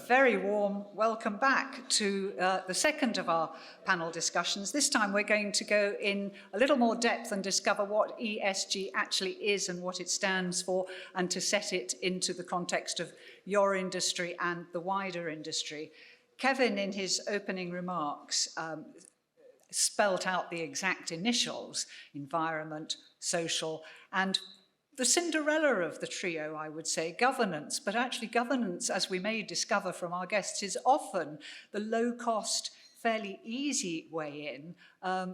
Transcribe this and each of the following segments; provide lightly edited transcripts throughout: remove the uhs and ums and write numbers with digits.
very warm welcome back to the second of our panel discussions. This time we're going to go in a little more depth and discover what ESG actually is and what it stands for, and to set it into the context of your industry and the wider industry. Kevin, in his opening remarks, spelt out the exact initials: environment, social, and the Cinderella of the trio, I would say, governance. But actually governance, as we may discover from our guests, is often the low-cost, fairly easy way in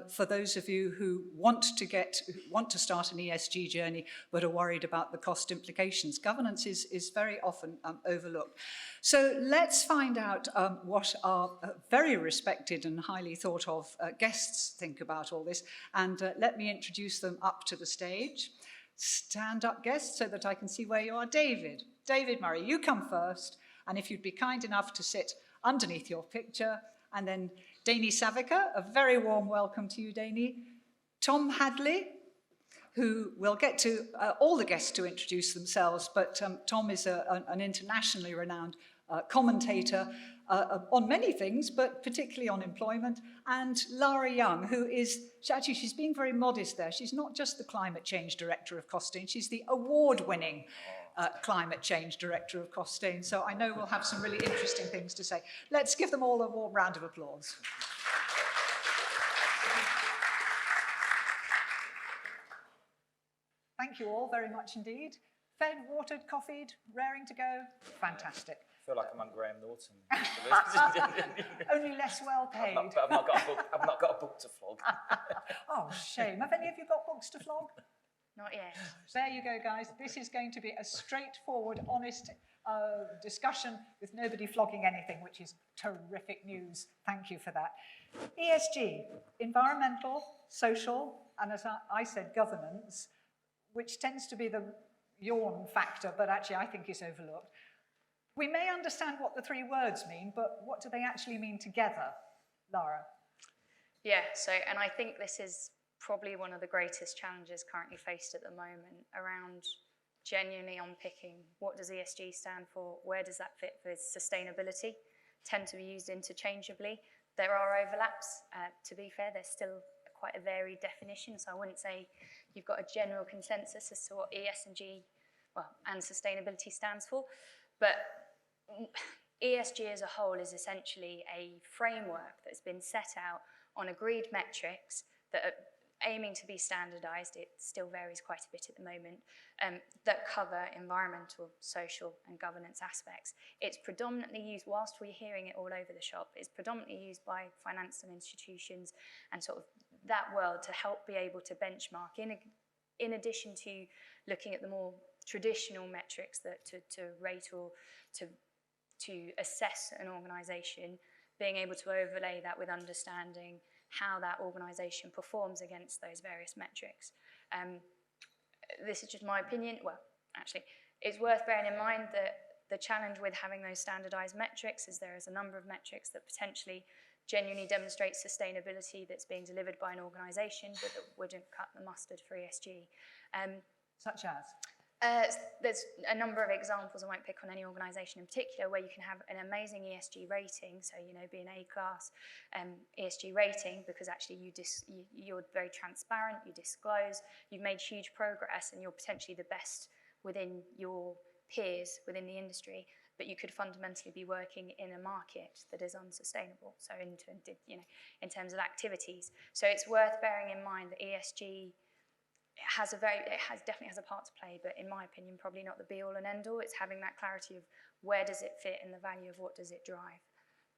for those of you who want to start an ESG journey but are worried about the cost implications. Governance is very often overlooked. So let's find out what our very respected and highly thought of guests think about all this, and let me introduce them up to the stage. Stand up, guests, so that I can see where you are. David Murray, you come first, and if you'd be kind enough to sit underneath your picture. And then Dani Saveker, a very warm welcome to you, Dani. Tom Hadley, who we'll get to all the guests to introduce themselves, but Tom is an internationally renowned commentator on many things, but particularly on employment. And Lara Young, who is, she's being very modest there. She's not just the climate change director of Costain, she's the award-winning climate change director of Costain. So I know we'll have some really interesting things to say. Let's give them all a warm round of applause. Thank you all very much indeed. Fed, watered, coffeed, raring to go. Fantastic. I feel like I'm on Graham Norton. Only less well paid. I've not got a book to flog. Oh, shame. Have any of you got books to flog? Not yet. There you go, guys. This is going to be a straightforward, honest discussion with nobody flogging anything, which is terrific news. Thank you for that. ESG, environmental, social, and as I said, governance, which tends to be the yawn factor, but actually I think is overlooked. We may understand what the three words mean, but what do they actually mean together? Lara? Yeah, and I think this is probably one of the greatest challenges currently faced at the moment, around genuinely unpicking what does ESG stand for, where does that fit with sustainability, tend to be used interchangeably. There are overlaps. To be fair, there's still quite a varied definition, so I wouldn't say you've got a general consensus as to what ESG and sustainability stands for. But ESG as a whole is essentially a framework that's been set out on agreed metrics that are aiming to be standardised. It still varies quite a bit at the moment, that cover environmental, social and governance aspects. It's predominantly used, whilst we're hearing it all over the shop, it's predominantly used by financial institutions and sort of that world to help be able to benchmark, in addition to looking at the more traditional metrics that to rate or to assess an organisation, being able to overlay that with understanding how that organisation performs against those various metrics. This is just my opinion. Well, actually, it's worth bearing in mind that the challenge with having those standardised metrics is there is a number of metrics that potentially genuinely demonstrate sustainability that's being delivered by an organisation, but that wouldn't cut the mustard for ESG. Such as? There's a number of examples, I won't pick on any organisation in particular, where you can have an amazing ESG rating, so, you know, be an A-class ESG rating, because actually you're very transparent, you disclose, you've made huge progress, and you're potentially the best within your peers within the industry, but you could fundamentally be working in a market that is unsustainable, so in terms of activities. So it's worth bearing in mind that ESG definitely has a part to play, but in my opinion, probably not the be-all and end-all. It's having that clarity of where does it fit and the value of what does it drive.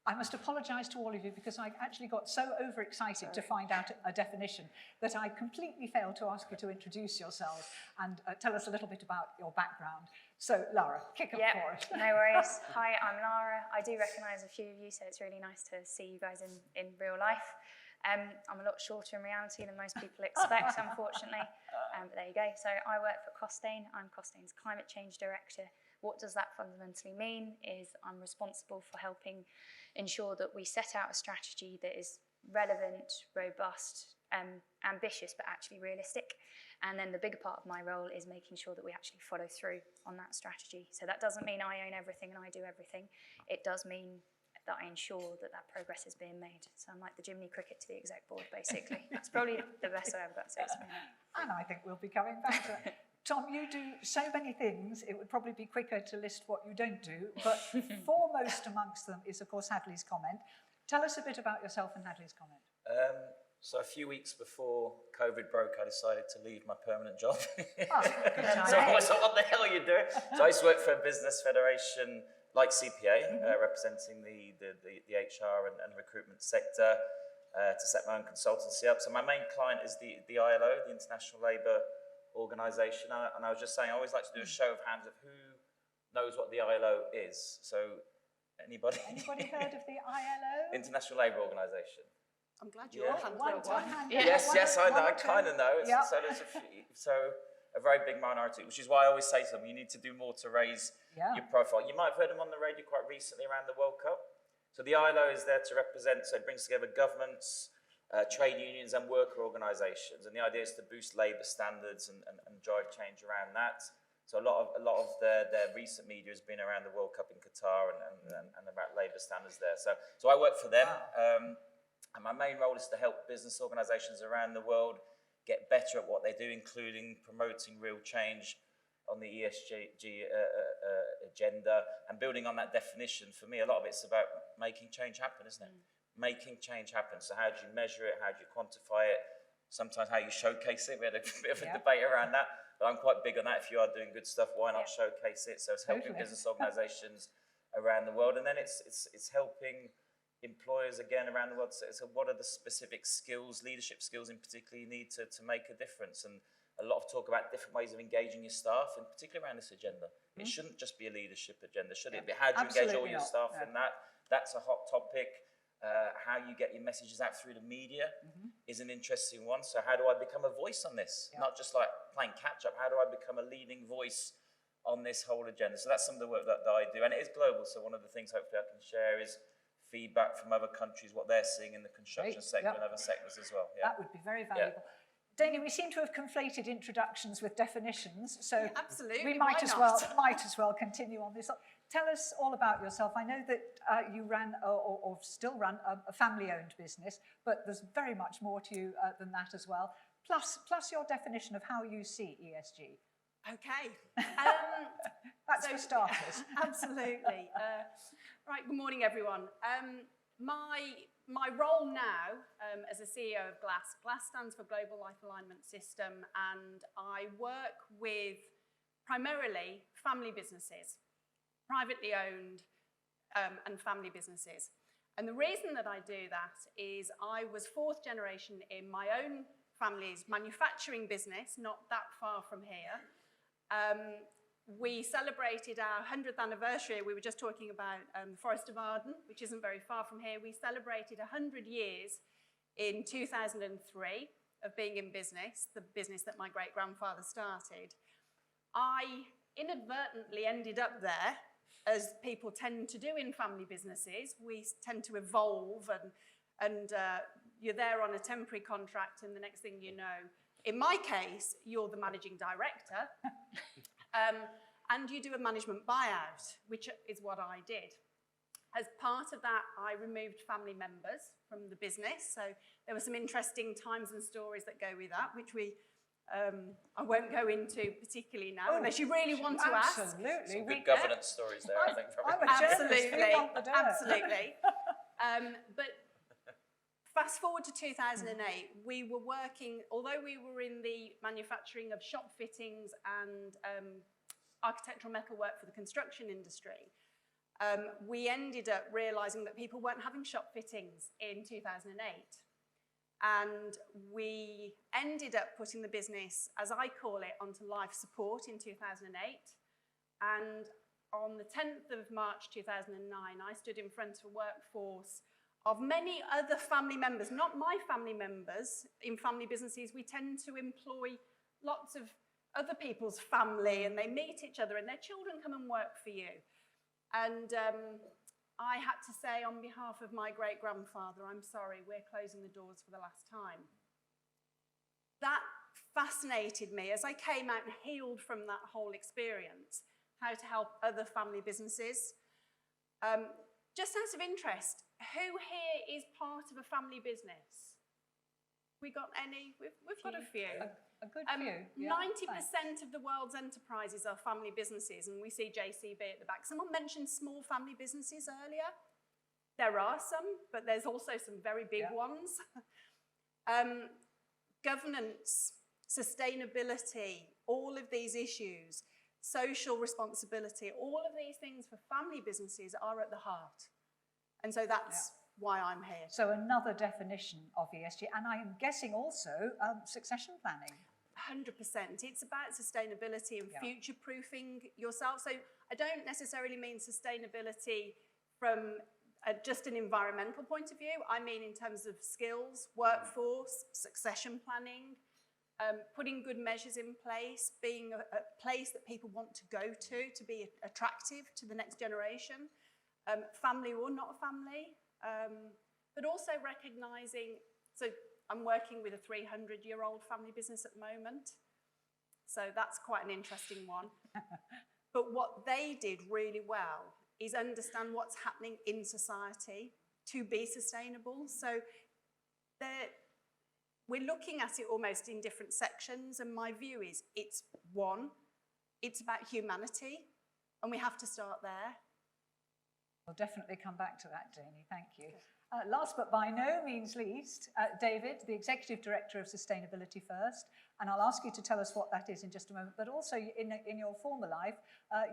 I must apologise to all of you because I actually got so overexcited to find out a definition that I completely failed to ask you to introduce yourselves and tell us a little bit about your background. So, Lara, kick up for it. No worries. Hi, I'm Lara. I do recognise a few of you, so it's really nice to see you guys in real life. I'm a lot shorter in reality than most people expect, unfortunately, but there you go. So I work for Costain. I'm Costain's Climate Change Director. What does that fundamentally mean is I'm responsible for helping ensure that we set out a strategy that is relevant, robust, ambitious, but actually realistic. And then the bigger part of my role is making sure that we actually follow through on that strategy. So that doesn't mean I own everything and I do everything. It does mean that I ensure that that progress is being made. So I'm like the Jiminy Cricket to the exec board, basically. That's probably the best way I've got to explain it. And I think we'll be coming back to that. Tom, you do so many things, it would probably be quicker to list what you don't do, but foremost amongst them is, of course, Hadley's comment. Tell us a bit about yourself and Hadley's comment. So a few weeks before COVID broke, I decided to leave my permanent job. Oh, good So I was like, what the hell are you doing? So I used to work for a business federation like CPA, representing the HR and recruitment sector, to set my own consultancy up. So my main client is the ILO, the International Labour Organisation. And I was just saying, I always like to do a show of hands of who knows what the ILO is. So anybody? Anybody heard of the ILO? International Labour Organisation. I'm glad you're all hands up. One hand. Yes, I know. I two. kind of know. Yeah. So there's a very big minority, which is why I always say to them, you need to do more to raise your profile. You might have heard them on the radio quite recently around the World Cup. So the ILO is there to represent, so it brings together governments, trade unions and worker organisations. And the idea is to boost labour standards and drive change around that. So a lot of their recent media has been around the World Cup in Qatar and about labour standards there. So I work for them. Wow. And my main role is to help business organisations around the world get better at what they do, including promoting real change on the ESG agenda and building on that definition. For me, a lot of it's about making change happen, isn't it? Making change happen. So how do you measure it? How do you quantify it? Sometimes how you showcase it. We had a bit of a debate around that, but I'm quite big on that. If you are doing good stuff, why not showcase it? So it's helping business organisations around the world, and then it's helping employers again around the world. So what are the specific skills, leadership skills in particular, you need to make a difference? And a lot of talk about different ways of engaging your staff, and particularly around this agenda. It shouldn't just be a leadership agenda, should it? But how do you engage all your staff in that? That's a hot topic. How you get your messages out through the media is an interesting one. So how do I become a voice on this? Not just like playing catch up. How do I become a leading voice on this whole agenda? So that's some of the work that I do, and it is global. So one of the things hopefully I can share is feedback from other countries, what they're seeing in the construction sector and other sectors as well. That would be very valuable. Dani, we seem to have conflated introductions with definitions, so absolutely. we might as well continue on this. Tell us all about yourself. I know that you ran or still run a family-owned business, but there's very much more to you than that as well. Plus your definition of how you see ESG. Okay. That's for starters. Absolutely. Right, good morning, everyone. My role now as a CEO of GLAS, GLAS stands for Global Life Alignment System, and I work with primarily family businesses, privately owned and family businesses. And the reason that I do that is I was fourth generation in my own family's manufacturing business, not that far from here. We celebrated our 100th anniversary. We were just talking about the Forest of Arden, which isn't very far from here. We celebrated 100 years in 2003 of being in business, the business that my great-grandfather started. I inadvertently ended up there, as people tend to do in family businesses. We tend to evolve, and you're there on a temporary contract, and the next thing you know, in my case, you're the managing director. And you do a management buyout, which is what I did. As part of that, I removed family members from the business. So there were some interesting times and stories that go with that, which I won't go into particularly now, unless you really want to ask. Absolutely. Some good governance stories there, I think. Absolutely. But fast forward to 2008, we were working, although we were in the manufacturing of shop fittings and architectural metalwork for the construction industry, we ended up realising that people weren't having shop fittings in 2008. And we ended up putting the business, as I call it, onto life support in 2008. And on the 10th of March 2009, I stood in front of a workforce of many other family members, not my family members. In family businesses, we tend to employ lots of other people's family, and they meet each other, and their children come and work for you. And I had to say on behalf of my great-grandfather, I'm sorry, we're closing the doors for the last time. That fascinated me as I came out and healed from that whole experience, how to help other family businesses. Just out of interest, who here is part of a family business? We got any? We've got a few. A good few. 90% of the world's enterprises are family businesses, and we see JCB at the back. Someone mentioned small family businesses earlier. There are some, but there's also some very big ones. Governance, sustainability, all of these issues, social responsibility, all of these things for family businesses are at the heart. And so that's why I'm here. So another definition of ESG, and I'm guessing also succession planning. 100%. It's about sustainability and future-proofing yourself. So I don't necessarily mean sustainability from just an environmental point of view. I mean in terms of skills, workforce, succession planning, putting good measures in place, being a place that people want to go to be attractive to the next generation, family or not family, but also recognising, so I'm working with a 300-year-old family business at the moment, so that's quite an interesting one. But what they did really well is understand what's happening in society to be sustainable. So we're looking at it almost in different sections, and my view is it's about humanity, and we have to start there. We'll definitely come back to that, Dani, thank you. Last but by no means least, David, the Executive Director of Sustainability First, and I'll ask you to tell us what that is in just a moment, but also in your former life,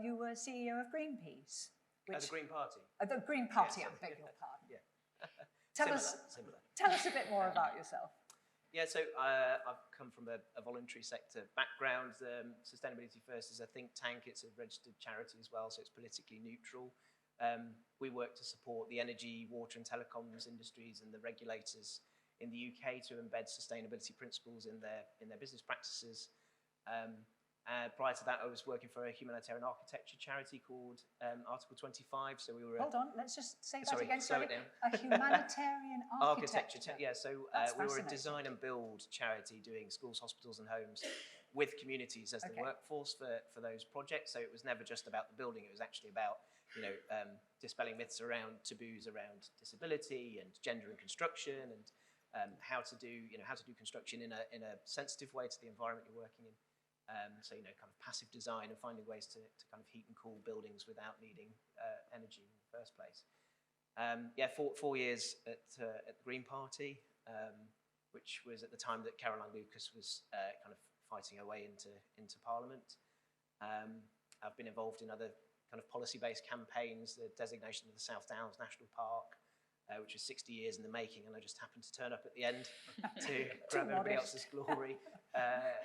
you were CEO of Greenpeace. The Green Party. The Green Party, Yes, I beg your pardon. Yeah. Similar. Tell us a bit more about yourself. Yeah, so I've come from a voluntary sector background. Sustainability First is a think tank. It's a registered charity as well, so it's politically neutral. We work to support the energy, water and telecoms industries and the regulators in the UK to embed sustainability principles in their business practices. Prior to that, I was working for a humanitarian architecture charity called Article 25. So we were. Hold on, let's just say that again. Slow it down. A humanitarian architecture. Yeah, so we were a design and build charity doing schools, hospitals, and homes with communities as the workforce for those projects. So it was never just about the building; it was actually about dispelling myths around taboos around disability and gender and construction, and how to do construction in a sensitive way to the environment you're working in. So kind of passive design and finding ways to kind of heat and cool buildings without needing energy in the first place. 4 years at the Green Party, which was at the time that Caroline Lucas was kind of fighting her way into Parliament. I've been involved in other kind of policy-based campaigns, the designation of the South Downs National Park, which was 60 years in the making, and I just happened to turn up at the end to grab everybody else's glory.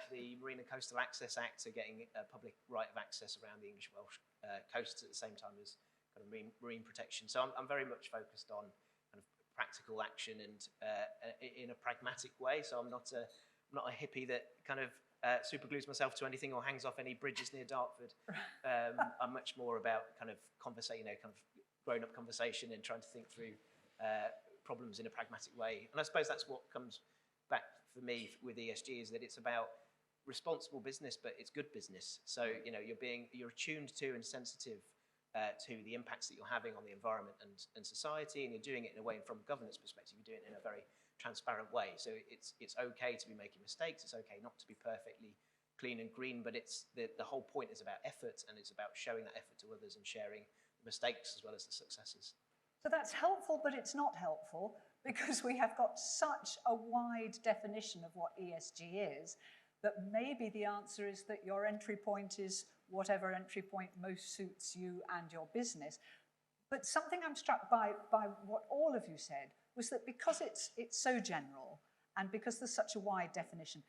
The Marine and Coastal Access Act, so getting a public right of access around the English Welsh coasts at the same time as kind of marine protection. So I'm very much focused on kind of practical action and in a pragmatic way. So I'm not a hippie that kind of superglues myself to anything or hangs off any bridges near Dartford. I'm much more about kind of kind of grown-up conversation and trying to think through problems in a pragmatic way. And I suppose that's what comes back for me with ESG, is that it's about responsible business, but it's good business. So you're attuned to and sensitive to the impacts that you're having on the environment and society, and you're doing it in a way, from a governance perspective, you're doing it in a very transparent way. So it's okay to be making mistakes. It's okay not to be perfectly clean and green, but it's the whole point is about effort, and it's about showing that effort to others and sharing the mistakes as well as the successes. So that's helpful, but it's not helpful, because we have got such a wide definition of what ESG is that maybe the answer is that your entry point is whatever entry point most suits you and your business. But something I'm struck by what all of you said was that because it's so general and because there's such a wide definition,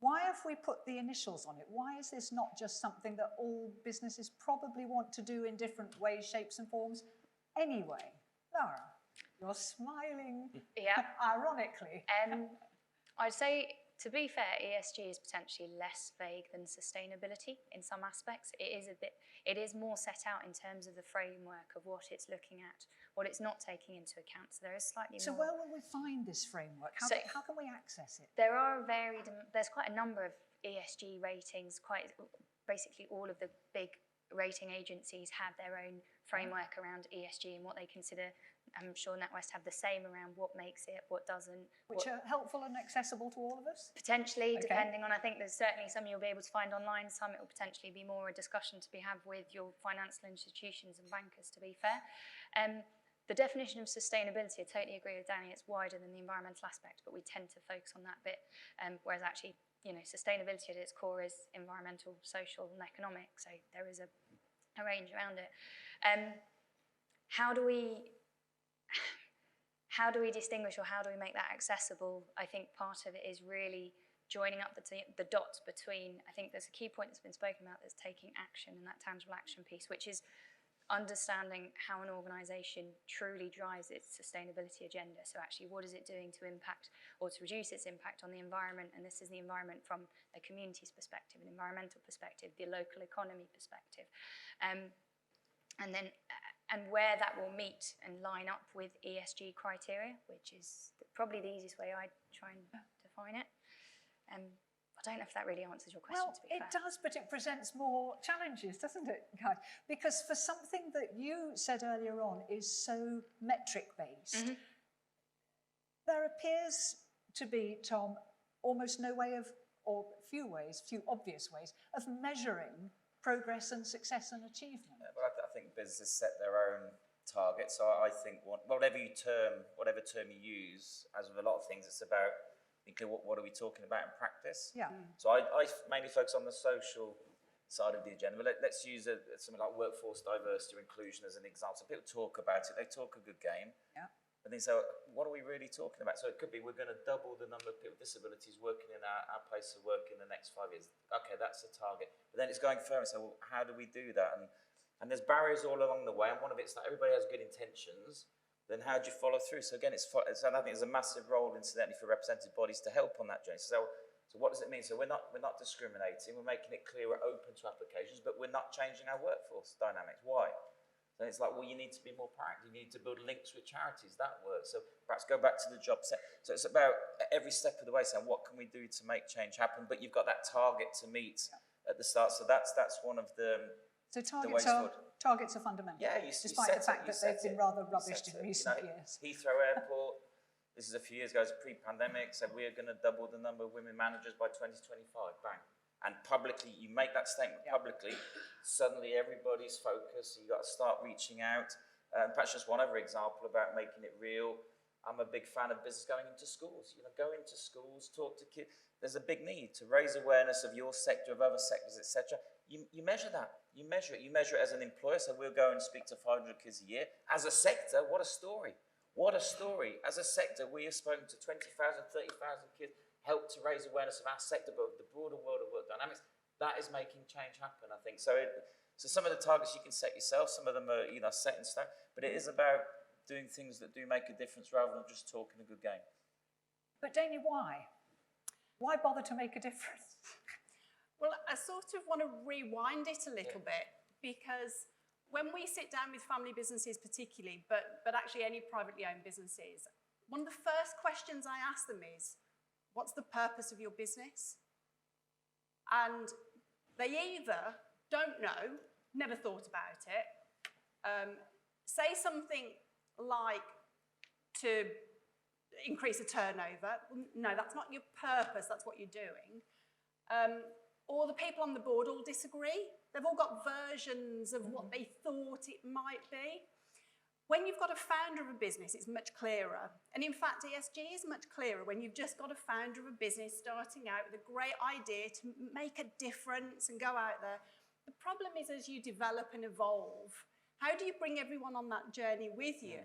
why have we put the initials on it? Why is this not just something that all businesses probably want to do in different ways, shapes and forms anyway? Lara, you're smiling ironically. I'd say To be fair, ESG is potentially less vague than sustainability in some aspects. It is more set out in terms of the framework of what it's looking at, what it's not taking into account. So there is slightly So more. where will we find this framework? How can we access it? There's quite a number of ESG ratings. Basically all of the big rating agencies have their own framework around ESG and what they consider. I'm sure NatWest have the same around what makes it, what doesn't. Which are helpful and accessible to all of us? Potentially, Okay. depending on, I think there's certainly some you'll be able to find online, some it will potentially be more a discussion to be had with your financial institutions and bankers, to be fair. The definition of sustainability, I totally agree with Dani, it's wider than the environmental aspect, but we tend to focus on that bit, whereas actually, sustainability at its core is environmental, social and economic, so there is a range around it. How do we distinguish, or how do we make that accessible? I think part of it is really joining up the dots between, I think there's a key point that's been spoken about, that's taking action, and that tangible action piece, which is understanding how an organisation truly drives its sustainability agenda. So actually, what is it doing to impact or to reduce its impact on the environment? And this is the environment from a community's perspective, an environmental perspective, the local economy perspective. And where that will meet and line up with ESG criteria, which is probably the easiest way I try and define it. I don't know if that really answers your question, to be fair. It does, but it presents more challenges, doesn't it, Guy? Because for something that you said earlier on is so metric-based, there appears to be, Tom, almost no way of, or few obvious ways, of measuring progress and success and achievement. Well, I think businesses set their own targets. So I think whatever term you use, as with a lot of things, it's about thinking what are we talking about in practice. Yeah. So I mainly focus on the social side of the agenda. But let's use something like workforce diversity or inclusion as an example. So people talk about it, they talk a good game. Yeah. But then so what are we really talking about? So it could be we're going to double the number of people with disabilities working in our place of work in the next 5 years. Okay, that's the target. But then it's going further. So well, how do we do that? And there's barriers all along the way. And one of it's that everybody has good intentions. Then how do you follow through? So again, and I think there's a massive role, incidentally, for representative bodies to help on that journey. So what does it mean? So we're not discriminating. We're making it clear we're open to applications, but we're not changing our workforce dynamics. Why? Then it's like, well, you need to be more proactive. You need to build links with charities. That works. So perhaps go back to the job set. So it's about every step of the way saying, what can we do to make change happen? But you've got that target to meet at the start. So that's one of the targets are fundamental. Yeah, despite the fact that they've been rather rubbish in recent years. Heathrow Airport, this is a few years ago, it was pre-pandemic, said we're going to double the number of women managers by 2025. Bang. And publicly, you make that statement publicly, suddenly everybody's focused, you've got to start reaching out. And perhaps just one other example about making it real. I'm a big fan of business going into schools. Go into schools, talk to kids. There's a big need to raise awareness of your sector, of other sectors, etc. You measure that. You measure it. You measure it as an employer. So we'll go and speak to 500 kids a year. As a sector, what a story. What a story. As a sector, we have spoken to 20,000, 30,000 kids, helped to raise awareness of our sector, but the broader world of work dynamics. That is making change happen, I think. So some of the targets you can set yourself. Some of them are set in stone. But it is about doing things that do make a difference rather than just talking a good game. But Dani, why? Why bother to make a difference? Well, I sort of want to rewind it a little bit, because when we sit down with family businesses particularly, but actually any privately owned businesses, one of the first questions I ask them is, what's the purpose of your business? And they either don't know, never thought about it, say something like to increase a turnover. No, that's not your purpose, that's what you're doing. Or the people on the board all disagree. They've all got versions of what they thought it might be. When you've got a founder of a business, it's much clearer. And in fact, ESG is much clearer when you've just got a founder of a business starting out with a great idea to make a difference and go out there. The problem is, as you develop and evolve, how do you bring everyone on that journey with you?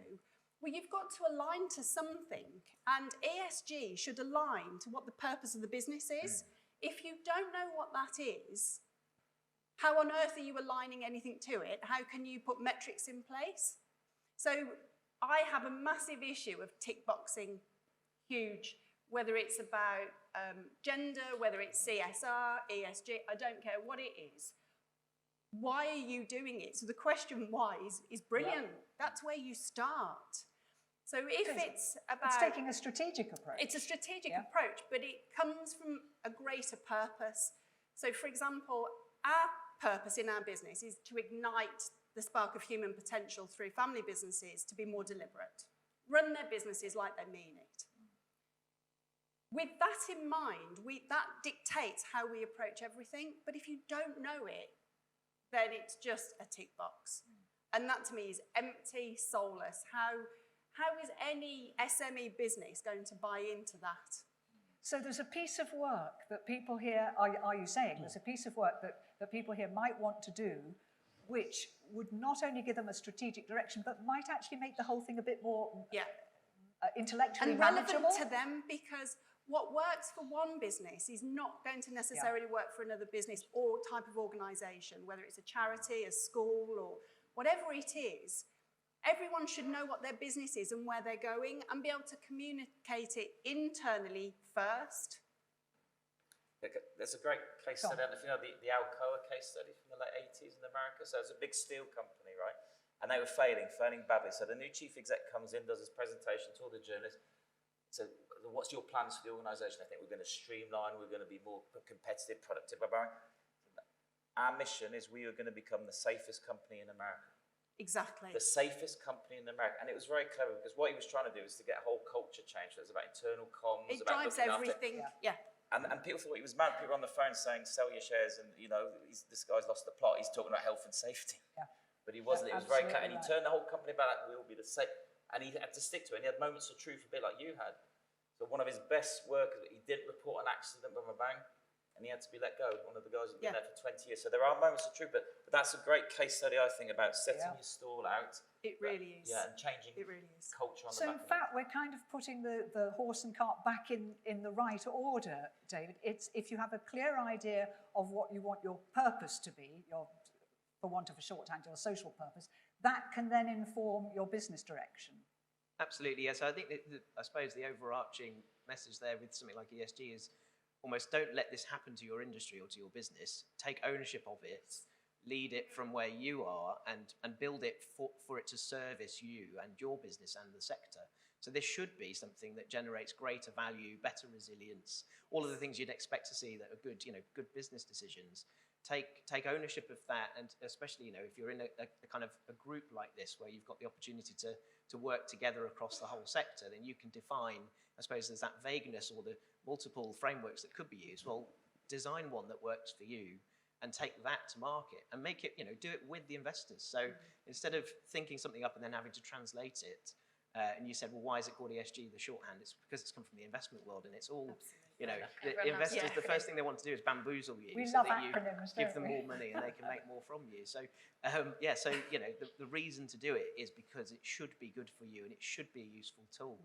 Well, you've got to align to something. And ESG should align to what the purpose of the business is. If you don't know what that is, how on earth are you aligning anything to it? How can you put metrics in place? So I have a massive issue of tick boxing huge whether it's about gender, whether it's CSR, ESG, I don't care what it is. Why are you doing it? So the question why is brilliant. That's where you start. So if it's about... It's taking a strategic approach. It's a strategic approach, but it comes from a greater purpose. So for example, our purpose in our business is to ignite the spark of human potential through family businesses to be more deliberate, run their businesses like they mean it. With that in mind, that dictates how we approach everything, but if you don't know it, then it's just a tick box. And that to me is empty, soulless. How is any SME business going to buy into that? So there's a piece of work that people here, are you saying, there's a piece of work that people here might want to do, which would not only give them a strategic direction, but might actually make the whole thing a bit more intellectually and manageable? relevant to them, because what works for one business is not going to necessarily work for another business or type of organisation, whether it's a charity, a school, or whatever it is. Everyone should know what their business is and where they're going and be able to communicate it internally first. There's a great case study, I don't know if you know the Alcoa case study from the late 80s in America. So it was a big steel company, right? And they were failing badly. So the new chief exec comes in, does his presentation to all the journalists. So what's your plans for the organisation? I think we're going to streamline, we're going to be more competitive, productive. Our mission is we are going to become the safest company in America. Exactly. The safest company in America. And it was very clever because what he was trying to do is to get a whole culture change. So it was about internal comms. It about drives everything. Yeah. And people thought he was mad. People were on the phone saying, sell your shares and, you know, this guy's lost the plot. He's talking about health and safety. Yeah. But he wasn't. It was very clever. And he turned the whole company about like, we'll be the same. And he had to stick to it. And he had moments of truth a bit like you had. So one of his best workers, he didn't report an accident from a bang. And he had to be let go. One of the guys had been there for 20 years. So there are moments of truth, but that's a great case study, I think, about setting your stall out. It really is. Yeah, and changing culture on the back. So in fact, we're kind of putting the horse and cart back in the right order, David. It's if you have a clear idea of what you want your purpose to be, your, for want of a shorthand, your social purpose, that can then inform your business direction. Absolutely, yes. I think I suppose the overarching message there with something like ESG is almost don't let this happen to your industry or to your business. Take ownership of it, lead it from where you are, and build it for it to service you and your business and the sector. So this should be something that generates greater value, better resilience, all of the things you'd expect to see that are good, good business decisions. Take ownership of that, and especially, if you're in a kind of a group like this where you've got the opportunity to work together across the whole sector, then you can define, I suppose there's that vagueness or the multiple frameworks that could be used. Well, design one that works for you and take that to market and make it, do it with the investors. So instead of thinking something up and then having to translate it, and you said, well, why is it called ESG, the shorthand? It's because it's come from the investment world and it's all, the investors, the first thing they want to do is bamboozle you so that you give them more money and they can make more from you. So, the reason to do it is because it should be good for you and it should be a useful tool.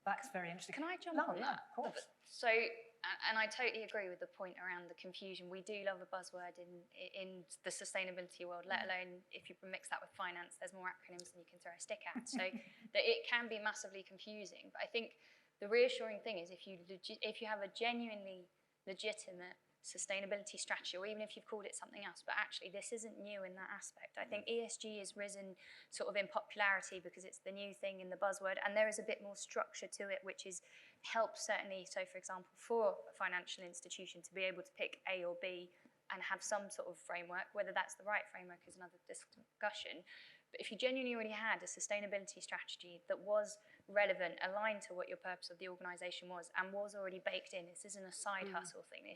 That's very interesting. Can I jump on that? Of course. So, and I totally agree with the point around the confusion. We do love a buzzword in the sustainability world, let alone if you mix that with finance, there's more acronyms than you can throw a stick at. So that it can be massively confusing. But I think the reassuring thing is if you have a genuinely legitimate sustainability strategy, or even if you've called it something else, but actually this isn't new in that aspect. I think ESG has risen sort of in popularity because it's the new thing in the buzzword, and there is a bit more structure to it, which is helps certainly. So for example, for a financial institution to be able to pick A or B and have some sort of framework, whether that's the right framework is another discussion. But if you genuinely already had a sustainability strategy that was relevant, aligned to what your purpose of the organisation was, and was already baked in, this isn't a side hustle thing,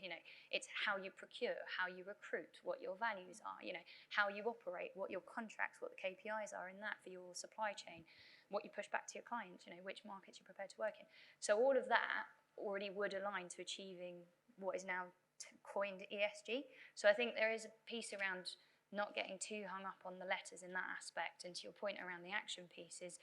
it's how you procure, how you recruit, what your values are, how you operate, what your contracts, what the KPIs are in that for your supply chain, what you push back to your clients, which markets you're prepared to work in. So all of that already would align to achieving what is now coined ESG. So I think there is a piece around not getting too hung up on the letters in that aspect, and to your point around the action pieces,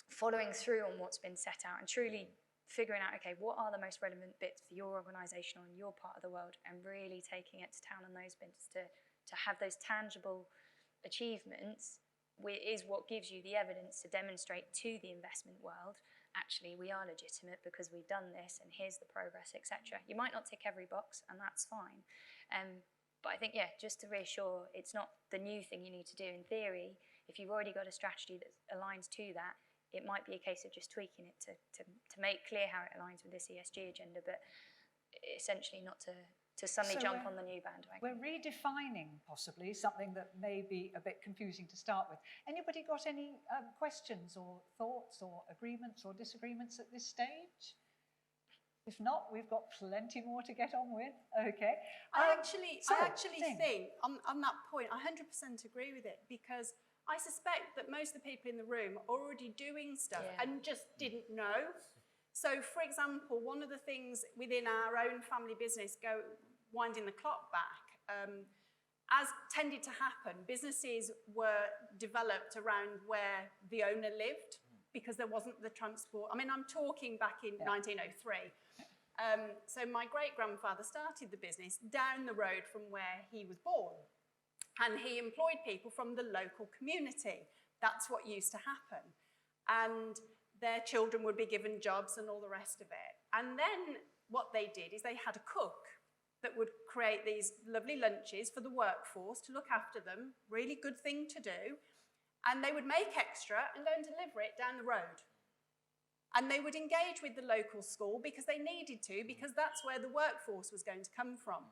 following through on what's been set out and truly figuring out, okay, what are the most relevant bits for your organisation or in your part of the world, and really taking it to town on those bits to have those tangible achievements is what gives you the evidence to demonstrate to the investment world actually we are legitimate because we've done this and here's the progress, etc. You might not tick every box, and that's fine. But I think, yeah, just to reassure, it's not the new thing you need to do. In theory, if you've already got a strategy that aligns to that, it might be a case of just tweaking it to make clear how it aligns with this ESG agenda, but essentially not to suddenly jump on the new bandwagon. We're redefining possibly something that may be a bit confusing to start with. Anybody got any questions or thoughts or agreements or disagreements at this stage? If not, we've got plenty more to get on with. Okay. I actually think on that point, I 100% agree with it, because I suspect that most of the people in the room are already doing stuff and just didn't know. So, for example, one of the things within our own family business, winding the clock back, as tended to happen, businesses were developed around where the owner lived, because there wasn't the transport. I mean, I'm talking back in 1903. So my great-grandfather started the business down the road from where he was born, and he employed people from the local community. That's what used to happen. And their children would be given jobs and all the rest of it. And then what they did is they had a cook that would create these lovely lunches for the workforce to look after them, really good thing to do, and they would make extra and go and deliver it down the road. And they would engage with the local school because they needed to, because that's where the workforce was going to come from.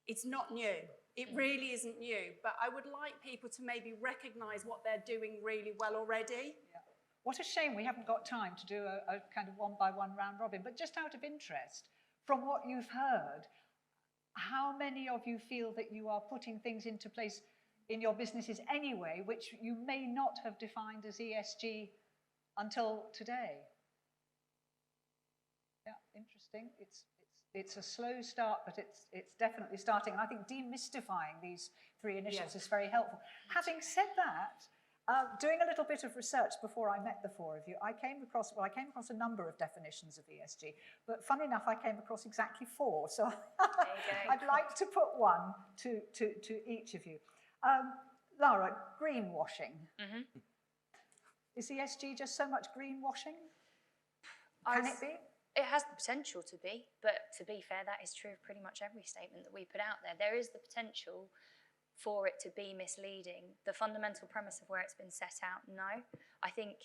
It's not new. It really isn't new. But I would like people to maybe recognise what they're doing really well already. Yeah. What a shame we haven't got time to do a kind of one-by-one round robin. But just out of interest, from what you've heard, how many of you feel that you are putting things into place in your businesses anyway, which you may not have defined as ESG until today? Yeah, interesting. It's a slow start, but it's definitely starting. And I think demystifying these three initials is very helpful. Having said that, doing a little bit of research before I met the four of you, I came across a number of definitions of ESG, but fun enough, I came across exactly 4. So I'd like to put one to each of you. Lara, greenwashing. Is ESG just so much greenwashing? Can it be? It has the potential to be, but to be fair, that is true of pretty much every statement that we put out there. There is the potential for it to be misleading. The fundamental premise of where it's been set out, no. I think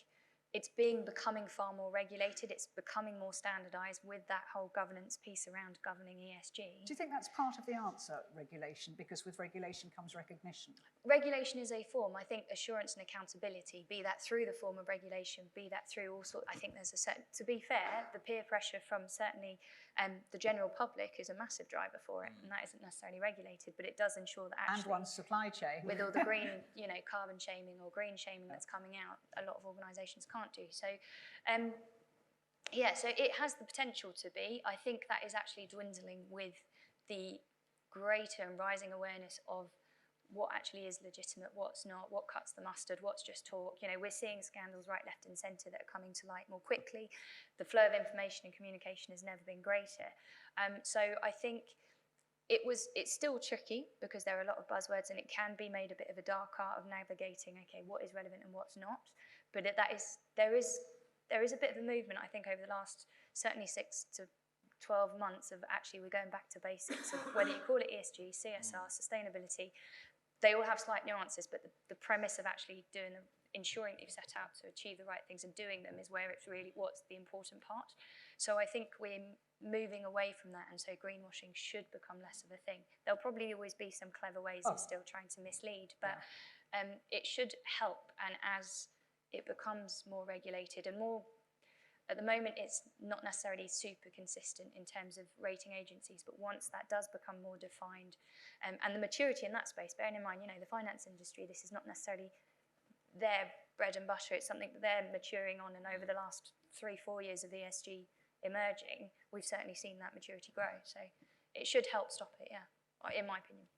it's becoming far more regulated. It's becoming more standardised with that whole governance piece around governing ESG. Do you think that's part of the answer, regulation? Because with regulation comes recognition. Regulation is a form. I think assurance and accountability, be that through the form of regulation, be that through all sorts. I think there's to be fair, the peer pressure from certainly the general public is a massive driver for it, and that isn't necessarily regulated, but it does ensure that actually... And one's supply chain. With all the green, carbon shaming or green shaming that's coming out, a lot of organisations can't do. So, so it has the potential to be. I think that is actually dwindling with the greater and rising awareness of what actually is legitimate, what's not, what cuts the mustard, what's just talk. We're seeing scandals right, left and centre that are coming to light more quickly. The flow of information and communication has never been greater. So I think it's still tricky because there are a lot of buzzwords and it can be made a bit of a dark art of navigating, okay, what is relevant and what's not. But there is a bit of a movement, I think, over the last certainly 6 to 12 months of actually we're going back to basics of whether you call it ESG, CSR, sustainability. They all have slight nuances, but the premise of actually ensuring that you've set out to achieve the right things and doing them is where it's really what's the important part. So I think we're moving away from that, and so greenwashing should become less of a thing. There'll probably always be some clever ways of still trying to mislead, but it should help. And as it becomes more regulated and more, at the moment it's not necessarily super consistent in terms of rating agencies, but once that does become more defined, and the maturity in that space, bearing in mind, the finance industry, this is not necessarily their bread and butter, it's something that they're maturing on, and over the last 3-4 years of ESG emerging, we've certainly seen that maturity grow. So it should help stop it, in my opinion.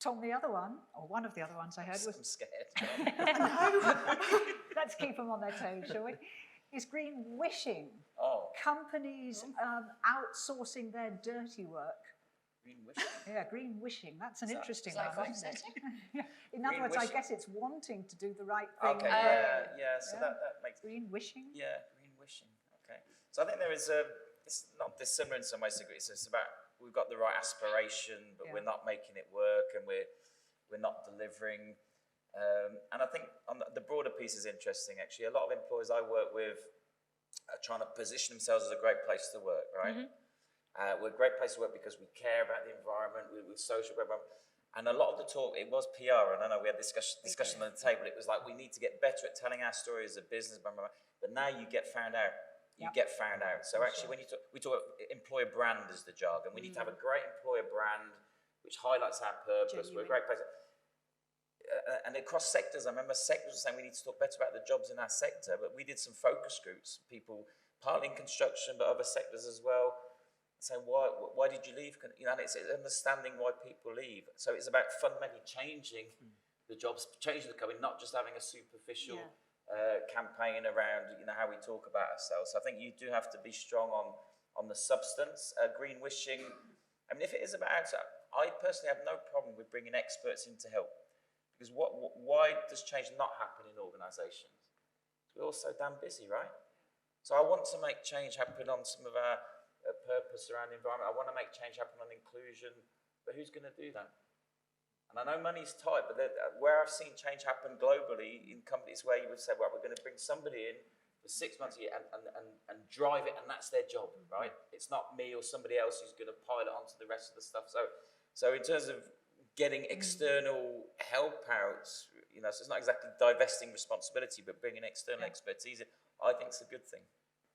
Tom, the other one, or one of the other ones I heard was... I'm scared. Let's keep them on their toes, shall we? Is green wishing. Companies outsourcing their dirty work. Green wishing? Yeah, green wishing. That's an interesting like one, isn't it? In other Green words, wishing? I guess it's wanting to do the right thing. Okay, so that makes... Green wishing? Yeah, green wishing. Okay. So I think there is it's not dissimilar in some ways. It's about we've got the right aspiration, but we're not making it work, and we're not delivering. And I think on the broader piece is interesting. Actually, a lot of employers I work with are trying to position themselves as a great place to work. Right. We're a great place to work because we care about the environment. We're social. And a lot of the talk, it was PR, and I know we had discussion on the table. It was like, we need to get better at telling our story as a business, but now you get found out. You get found out. So actually, when we talk employer brand as the jargon, we need to have a great employer brand which highlights our purpose. We're a great place. And across sectors, I remember sectors were saying we need to talk better about the jobs in our sector, but we did some focus groups, people partly in construction, but other sectors as well. So why did you leave? You know, and it's understanding why people leave. So it's about fundamentally changing the jobs, changing the company, not just having a superficial campaign around, you know, how we talk about ourselves. So I think you do have to be strong on the substance. Green wishing. I mean, if it is about, I personally have no problem with bringing experts in to help, because why does change not happen in organisations? We're all so damn busy, right? So I want to make change happen on some of our purpose around the environment. I want to make change happen on inclusion, but who's going to do that? And I know money's tight, but where I've seen change happen globally in companies where you would say, well, we're going to bring somebody in for 6 months a year and drive it, and that's their job, right? It's not me or somebody else who's going to pile it onto the rest of the stuff. So in terms of getting external help out, you know, so it's not exactly divesting responsibility, but bringing external expertise in, I think it's a good thing.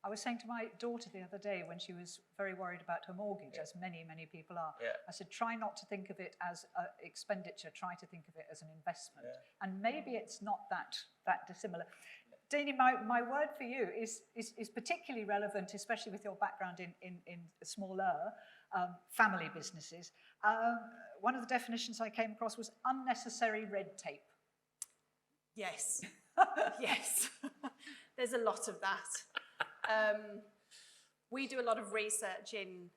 I was saying to my daughter the other day when she was very worried about her mortgage, as many people are, I said, try not to think of it as an expenditure, try to think of it as an investment. And maybe it's not that dissimilar. Dani, my word for you is particularly relevant, especially with your background in smaller family businesses. One of the definitions I came across was unnecessary red tape. Yes, yes. There's a lot of that. We do a lot of research in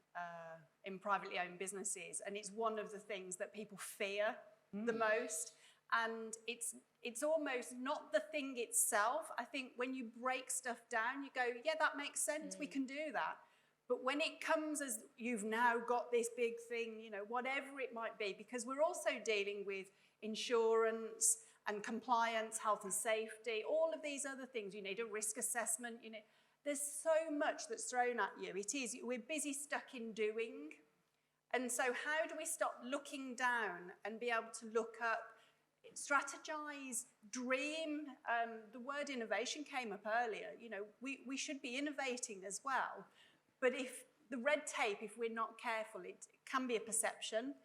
privately owned businesses, and it's one of the things that people fear the most. And it's almost not the thing itself. I think when you break stuff down, you go, yeah, that makes sense, we can do that. But when it comes as you've now got this big thing, you know, whatever it might be, because we're also dealing with insurance and compliance, health and safety, all of these other things. You need a risk assessment, you know. There's so much that's thrown at you. We're busy stuck in doing. And so how do we stop looking down and be able to look up, strategize, dream? The word innovation came up earlier. You know, we should be innovating as well. But if the red tape, if we're not careful, it can be a perception,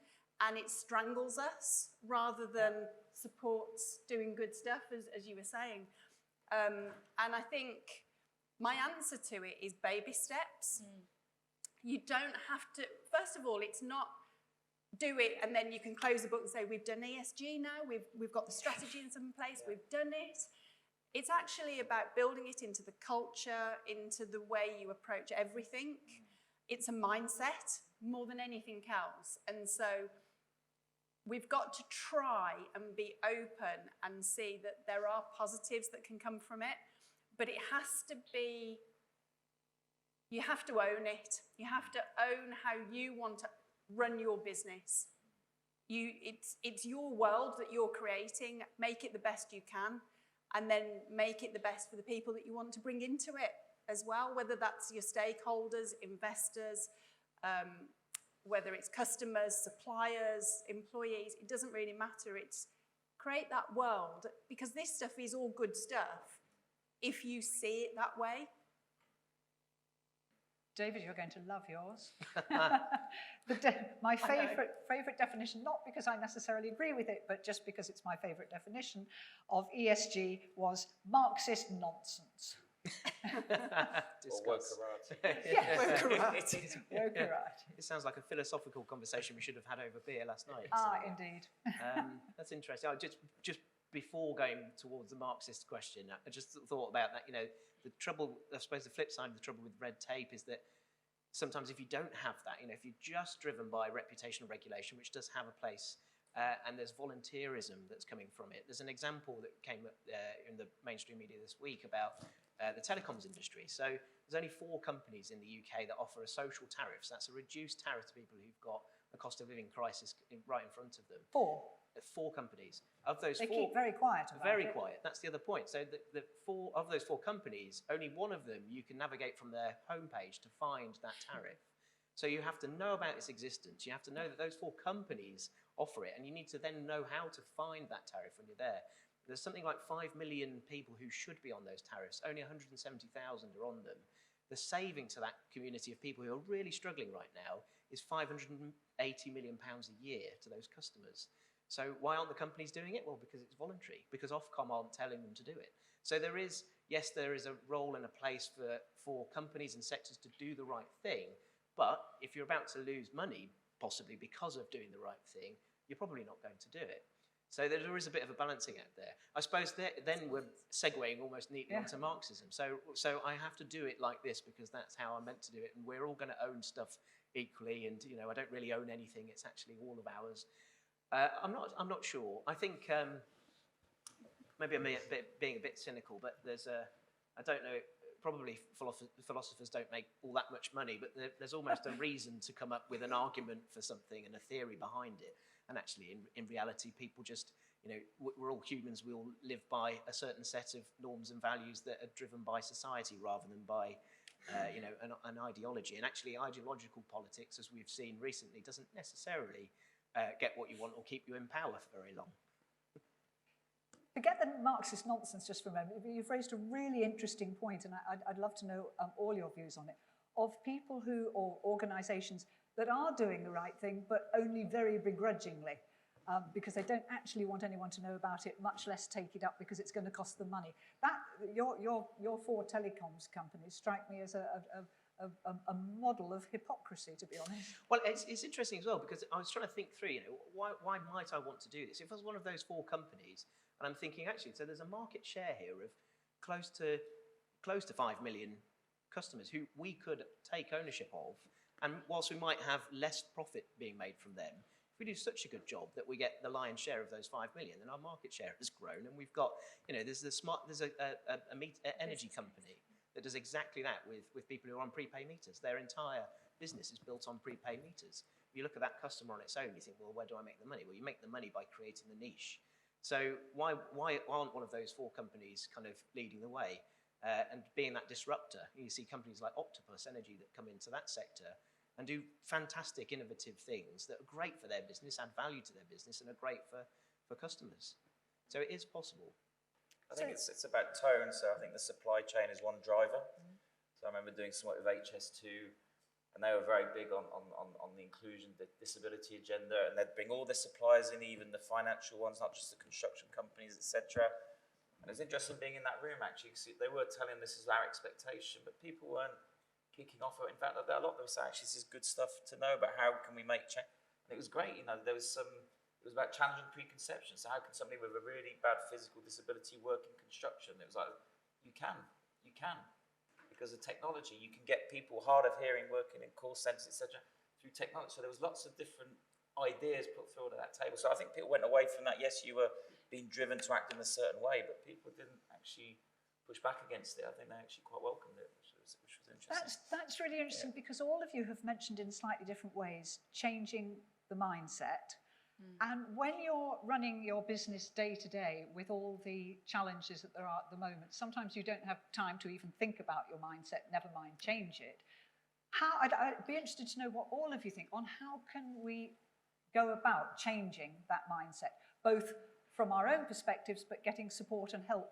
and it strangles us rather than supports doing good stuff, as you were saying. And I think my answer to it is baby steps. You don't have to, first of all, it's not do it and then you can close the book and say, we've done ESG now, we've got the strategy in some place, we've done it. It's actually about building it into the culture, into the way you approach everything. It's a mindset more than anything else. And so we've got to try and be open and see that there are positives that can come from it. But it has to be, you have to own it. You have to own how you want to run your business. It's your world that you're creating. Make it the best you can, and then make it the best for the people that you want to bring into it as well, whether that's your stakeholders, investors, whether it's customers, suppliers, employees, it doesn't really matter. It's create that world, because this stuff is all good stuff if you see it that way. David, you're going to love yours. My favourite definition, not because I necessarily agree with it, but just because it's my favourite definition of ESG, was Marxist nonsense. It sounds like a philosophical conversation we should have had over beer last night. Indeed. That's interesting. Just before going towards the Marxist question, I just thought about that. You know, the trouble, I suppose the flip side of the trouble with red tape is that sometimes if you don't have that, you know, if you're just driven by reputational regulation, which does have a place, and there's volunteerism that's coming from it. There's an example that came up in the mainstream media this week about the telecoms industry. So there's only 4 companies in the UK that offer a social tariff. So that's a reduced tariff to people who've got a cost of living crisis right in front of them. 4. 4 companies. Of those They 4, keep very quiet about very it. quiet. That's the other point. So the 4 of those 4 companies, only one of them you can navigate from their homepage to find that tariff. So you have to know about its existence. You have to know that those 4 companies offer it, and you need to then know how to find that tariff when you're there. There's something like 5 million people who should be on those tariffs. Only 170,000 are on them. The saving to that community of people who are really struggling right now is £580 million a year to those customers. So why aren't the companies doing it? Well, because it's voluntary, because Ofcom aren't telling them to do it. So there is a role and a place for companies and sectors to do the right thing, but if you're about to lose money, possibly because of doing the right thing, you're probably not going to do it. So there is a bit of a balancing act there. I suppose then we're segueing almost neatly onto Marxism. So I have to do it like this because that's how I'm meant to do it, and we're all going to own stuff equally, and I don't really own anything, it's actually all of ours. I'm not sure. I think maybe I'm being a bit cynical, but I don't know, probably philosophers don't make all that much money, but there's almost a reason to come up with an argument for something and a theory behind it. And actually, in reality, people just, we're all humans, we all live by a certain set of norms and values that are driven by society rather than by, an ideology. And actually, ideological politics, as we've seen recently, doesn't necessarily get what you want or keep you in power for very long. Forget the Marxist nonsense just for a moment. You've raised a really interesting point, and I'd love to know all your views on it, of people or organisations that are doing the right thing, but only very begrudgingly, because they don't actually want anyone to know about it, much less take it up because it's going to cost them money. Your 4 telecoms companies strike me as a model of hypocrisy, to be honest. Well, it's interesting as well, because I was trying to think through, why might I want to do this? If I was one of those 4 companies, and I'm thinking, actually, so there's a market share here of close to 5 million customers who we could take ownership of, and whilst we might have less profit being made from them, if we do such a good job that we get the lion's share of those 5 million, then our market share has grown, and we've got, there's an energy company that does exactly that with people who are on prepaid meters. Their entire business is built on prepaid meters. If you look at that customer on its own, you think, well, where do I make the money? Well, you make the money by creating the niche. So why aren't one of those 4 companies kind of leading the way and being that disruptor? You see companies like Octopus Energy that come into that sector and do fantastic, innovative things that are great for their business, add value to their business, and are great for customers. So it is possible. I think it's about tone. So I think the supply chain is one driver. So I remember doing some work with HS2, and they were very big on the inclusion, the disability agenda, and they'd bring all the suppliers in, even the financial ones, not just the construction companies, etc. And it was interesting being in that room, actually, because they were telling this is our expectation, but people weren't kicking off. In fact, a lot of them said, actually, this is good stuff to know about how can we make change. And it was great, there was it was about challenging preconceptions. So how can somebody with a really bad physical disability work in construction? It was like, you can. Because of technology, you can get people hard of hearing working in call centres, etc., through technology. So there was lots of different ideas put forward at that table. So I think people went away from that. Yes, you were being driven to act in a certain way, but people didn't actually push back against it. I think they actually quite welcomed it, which was interesting. That's really interesting, because all of you have mentioned in slightly different ways changing the mindset. And when you're running your business day to day with all the challenges that there are at the moment, sometimes you don't have time to even think about your mindset, never mind change it. I'd be interested to know what all of you think on how can we go about changing that mindset, both from our own perspectives, but getting support and help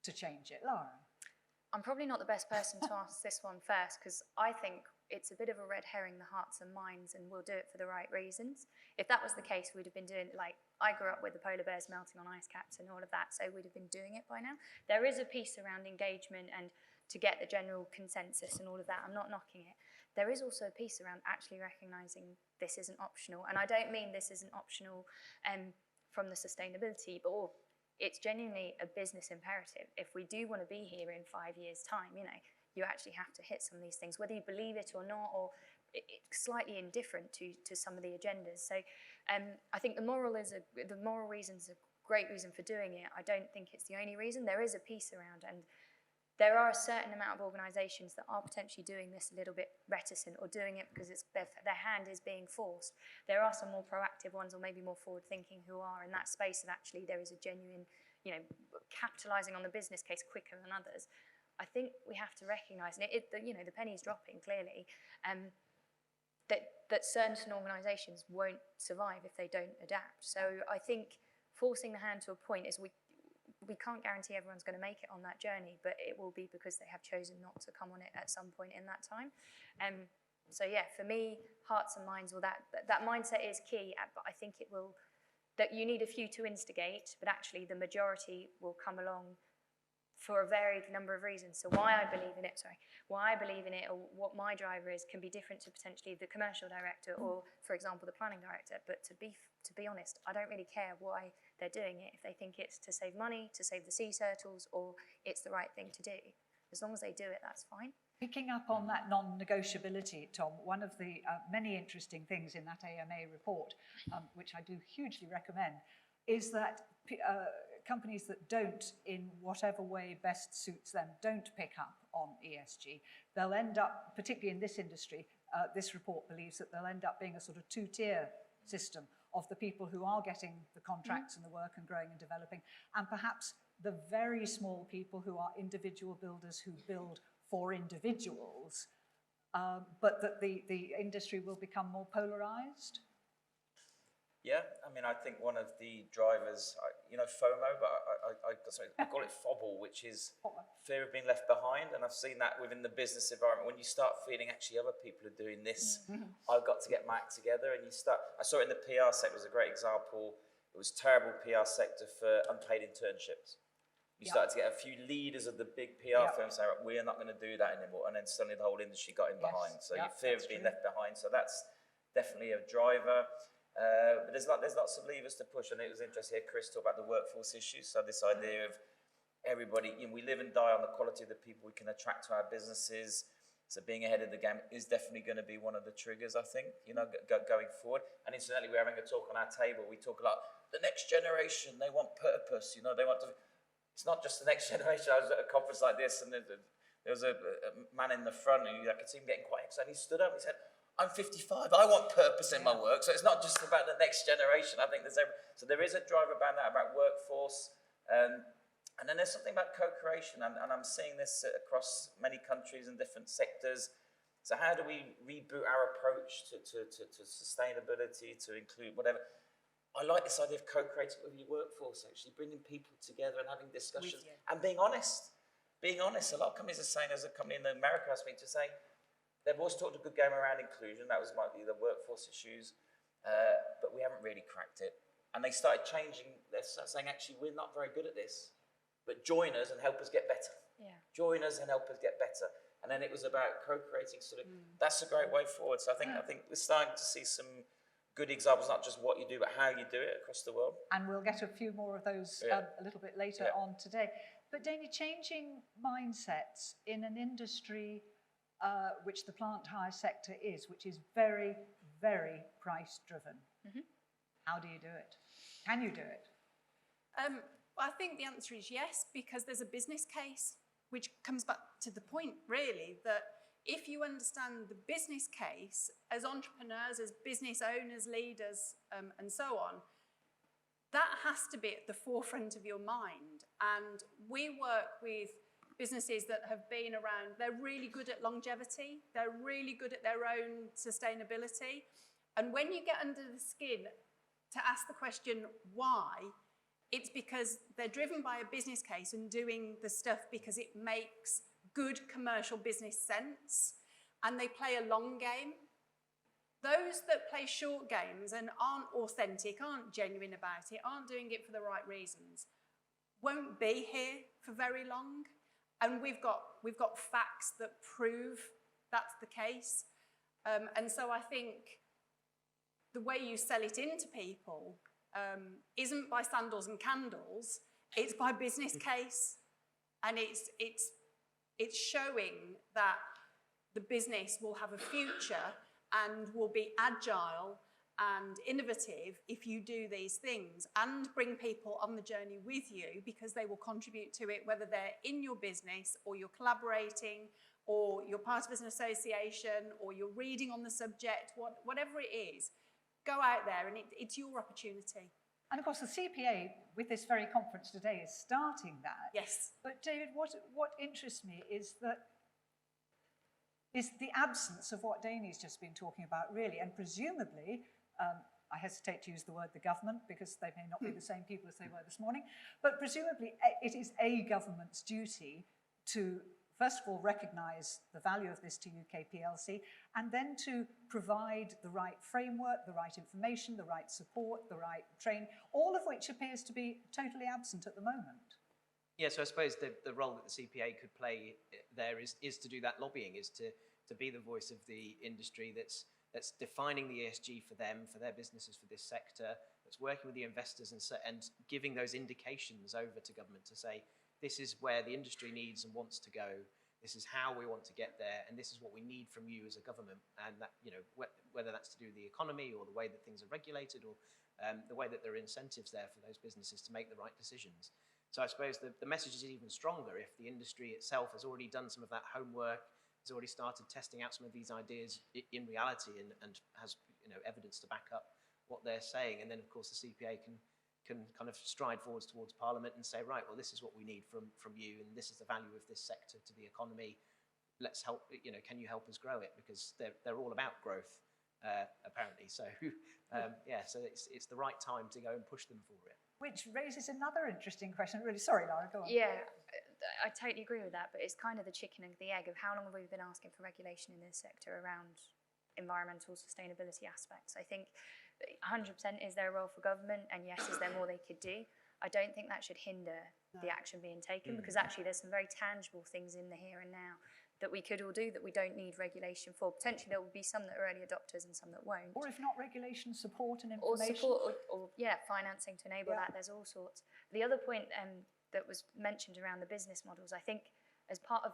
to change it. Lara? I'm probably not the best person to ask this one first, because I think it's a bit of a red herring, the hearts and minds, and we'll do it for the right reasons. If that was the case, we'd have been doing, I grew up with the polar bears melting on ice caps and all of that, so we'd have been doing it by now. There is a piece around engagement and to get the general consensus and all of that. I'm not knocking it. There is also a piece around actually recognising this isn't optional, and I don't mean this isn't optional from the sustainability, but it's genuinely a business imperative. If we do want to be here in 5 years' time, you actually have to hit some of these things, whether you believe it or not, or it's slightly indifferent to some of the agendas. So I think the moral reason's a great reason for doing it. I don't think it's the only reason. There is a piece around, and there are a certain amount of organisations that are potentially doing this a little bit reticent or doing it because it's their hand is being forced. There are some more proactive ones or maybe more forward-thinking who are in that space of actually there is a genuine, capitalising on the business case quicker than others. I think we have to recognise, and the penny's dropping clearly, that certain organisations won't survive if they don't adapt. So I think forcing the hand to a point is we can't guarantee everyone's going to make it on that journey, but it will be because they have chosen not to come on it at some point in that time. So yeah, for me, hearts and minds, that mindset is key, but I think that you need a few to instigate, but actually the majority will come along for a varied number of reasons. So why I believe in it, or what my driver is, can be different to potentially the commercial director or, for example, the planning director. But to be honest, I don't really care why they're doing it. If they think it's to save money, to save the sea turtles, or it's the right thing to do, as long as they do it, that's fine. Picking up on that non-negotiability, Tom, one of the many interesting things in that AMA report, which I do hugely recommend, is that companies that don't, in whatever way best suits them, don't pick up on ESG, they'll end up, particularly in this industry, this report believes that they'll end up being a sort of two-tier system of the people who are getting the contracts and the work and growing and developing, and perhaps the very small people who are individual builders who build for individuals, but that the industry will become more polarised? Yeah, I mean, I think one of the drivers, FOMO, but I call it FOBL, which is fear of being left behind. And I've seen that within the business environment. When you start feeling actually other people are doing this, I've got to get my act together. And I saw it in the PR sector, was a great example. It was terrible PR sector for unpaid internships. You started to get a few leaders of the big PR firms saying, we're not going to do that anymore. And then suddenly the whole industry got in behind. So your fear of being left behind. So that's definitely a driver. But there's lots of levers to push, and it was interesting to hear Chris talk about the workforce issues. So this idea of everybody, we live and die on the quality of the people we can attract to our businesses. So being ahead of the game is definitely going to be one of the triggers, I think, going forward. And incidentally, we're having a talk on our table. We talk about the next generation. They want purpose. They want to. It's not just the next generation. I was at a conference like this, and there was a man in the front, and I could see him getting quite excited. He stood up. He said, I'm 55, I want purpose in my work. So it's not just about the next generation. I think so there is a driver about that, about workforce. And then there's something about co-creation, and I'm seeing this across many countries and different sectors. So how do we reboot our approach to sustainability, to include whatever? I like this idea of co-creating with your workforce, actually bringing people together and having discussions and being honest. Being honest. A lot of companies are saying, there's a company in America I speak to saying, they've always talked a good game around inclusion. That might be the workforce issues, but we haven't really cracked it. And they started changing. They're saying, actually, we're not very good at this, but join us and help us get better. Yeah. Join us and help us get better. And then it was about co-creating. That's a great way forward. So I think we're starting to see some good examples, not just what you do, but how you do it across the world. And we'll get a few more of those a little bit later on today. But Dani, changing mindsets in an industry which the plant hire sector is, which is very, very price driven. How do you do it? Can you do it? I think the answer is yes, because there's a business case, which comes back to the point, really, that if you understand the business case as entrepreneurs, as business owners, leaders, and so on, that has to be at the forefront of your mind. And we work with businesses that have been around. They're really good at longevity. They're really good at their own sustainability. And when you get under the skin to ask the question, why, it's because they're driven by a business case and doing the stuff because it makes good commercial business sense, and they play a long game. Those that play short games and aren't authentic, aren't genuine about it, aren't doing it for the right reasons, won't be here for very long. And we've got facts that prove that's the case. And so I think the way you sell it into people isn't by sandals and candles, it's by business case. And it's showing that the business will have a future and will be agile and innovative if you do these things and bring people on the journey with you, because they will contribute to it, whether they're in your business or you're collaborating or you're part of an association or you're reading on the subject, whatever it is, go out there and it's your opportunity. And of course, the CPA, with this very conference today, is starting that. Yes. But David, what interests me is the absence of what Dani's just been talking about, really, and presumably, I hesitate to use the word the government because they may not be the same people as they were this morning, but presumably it is a government's duty to, first of all, recognise the value of this to UK PLC, and then to provide the right framework, the right information, the right support, the right training, all of which appears to be totally absent at the moment. Yeah, so I suppose the role that the CPA could play there is to do that lobbying, is to be the voice of the industry that's defining the ESG for them, for their businesses, for this sector, that's working with the investors and giving those indications over to government to say, this is where the industry needs and wants to go, this is how we want to get there, and this is what we need from you as a government. And that, you know, whether that's to do with the economy or the way that things are regulated or the way that there are incentives there for those businesses to make the right decisions. So I suppose the message is even stronger if the industry itself has already done some of that homework, has already started testing out some of these ideas in reality and has, you know, evidence to back up what they're saying. And then, of course, the CPA can kind of stride forwards towards Parliament and say, right, well, this is what we need from you, and this is the value of this sector to the economy. Let's help, you know, can you help us grow it? Because they're all about growth, apparently. So, yeah, so it's the right time to go and push them for it. Which raises another interesting question. Really sorry, Lara, go on. Yeah, I totally agree with that, but it's kind of the chicken and the egg of how long have we been asking for regulation in this sector around environmental sustainability aspects. I think 100% is there a role for government, and yes, is there more they could do? I don't think that should hinder the action being taken, because actually there's some very tangible things in the here and now that we could all do that we don't need regulation for. Potentially there will be some that are early adopters and some that won't. Or if not regulation, support and Or information. support, or yeah, financing to enable that. There's all sorts. The other point that was mentioned around the business models, I think as part of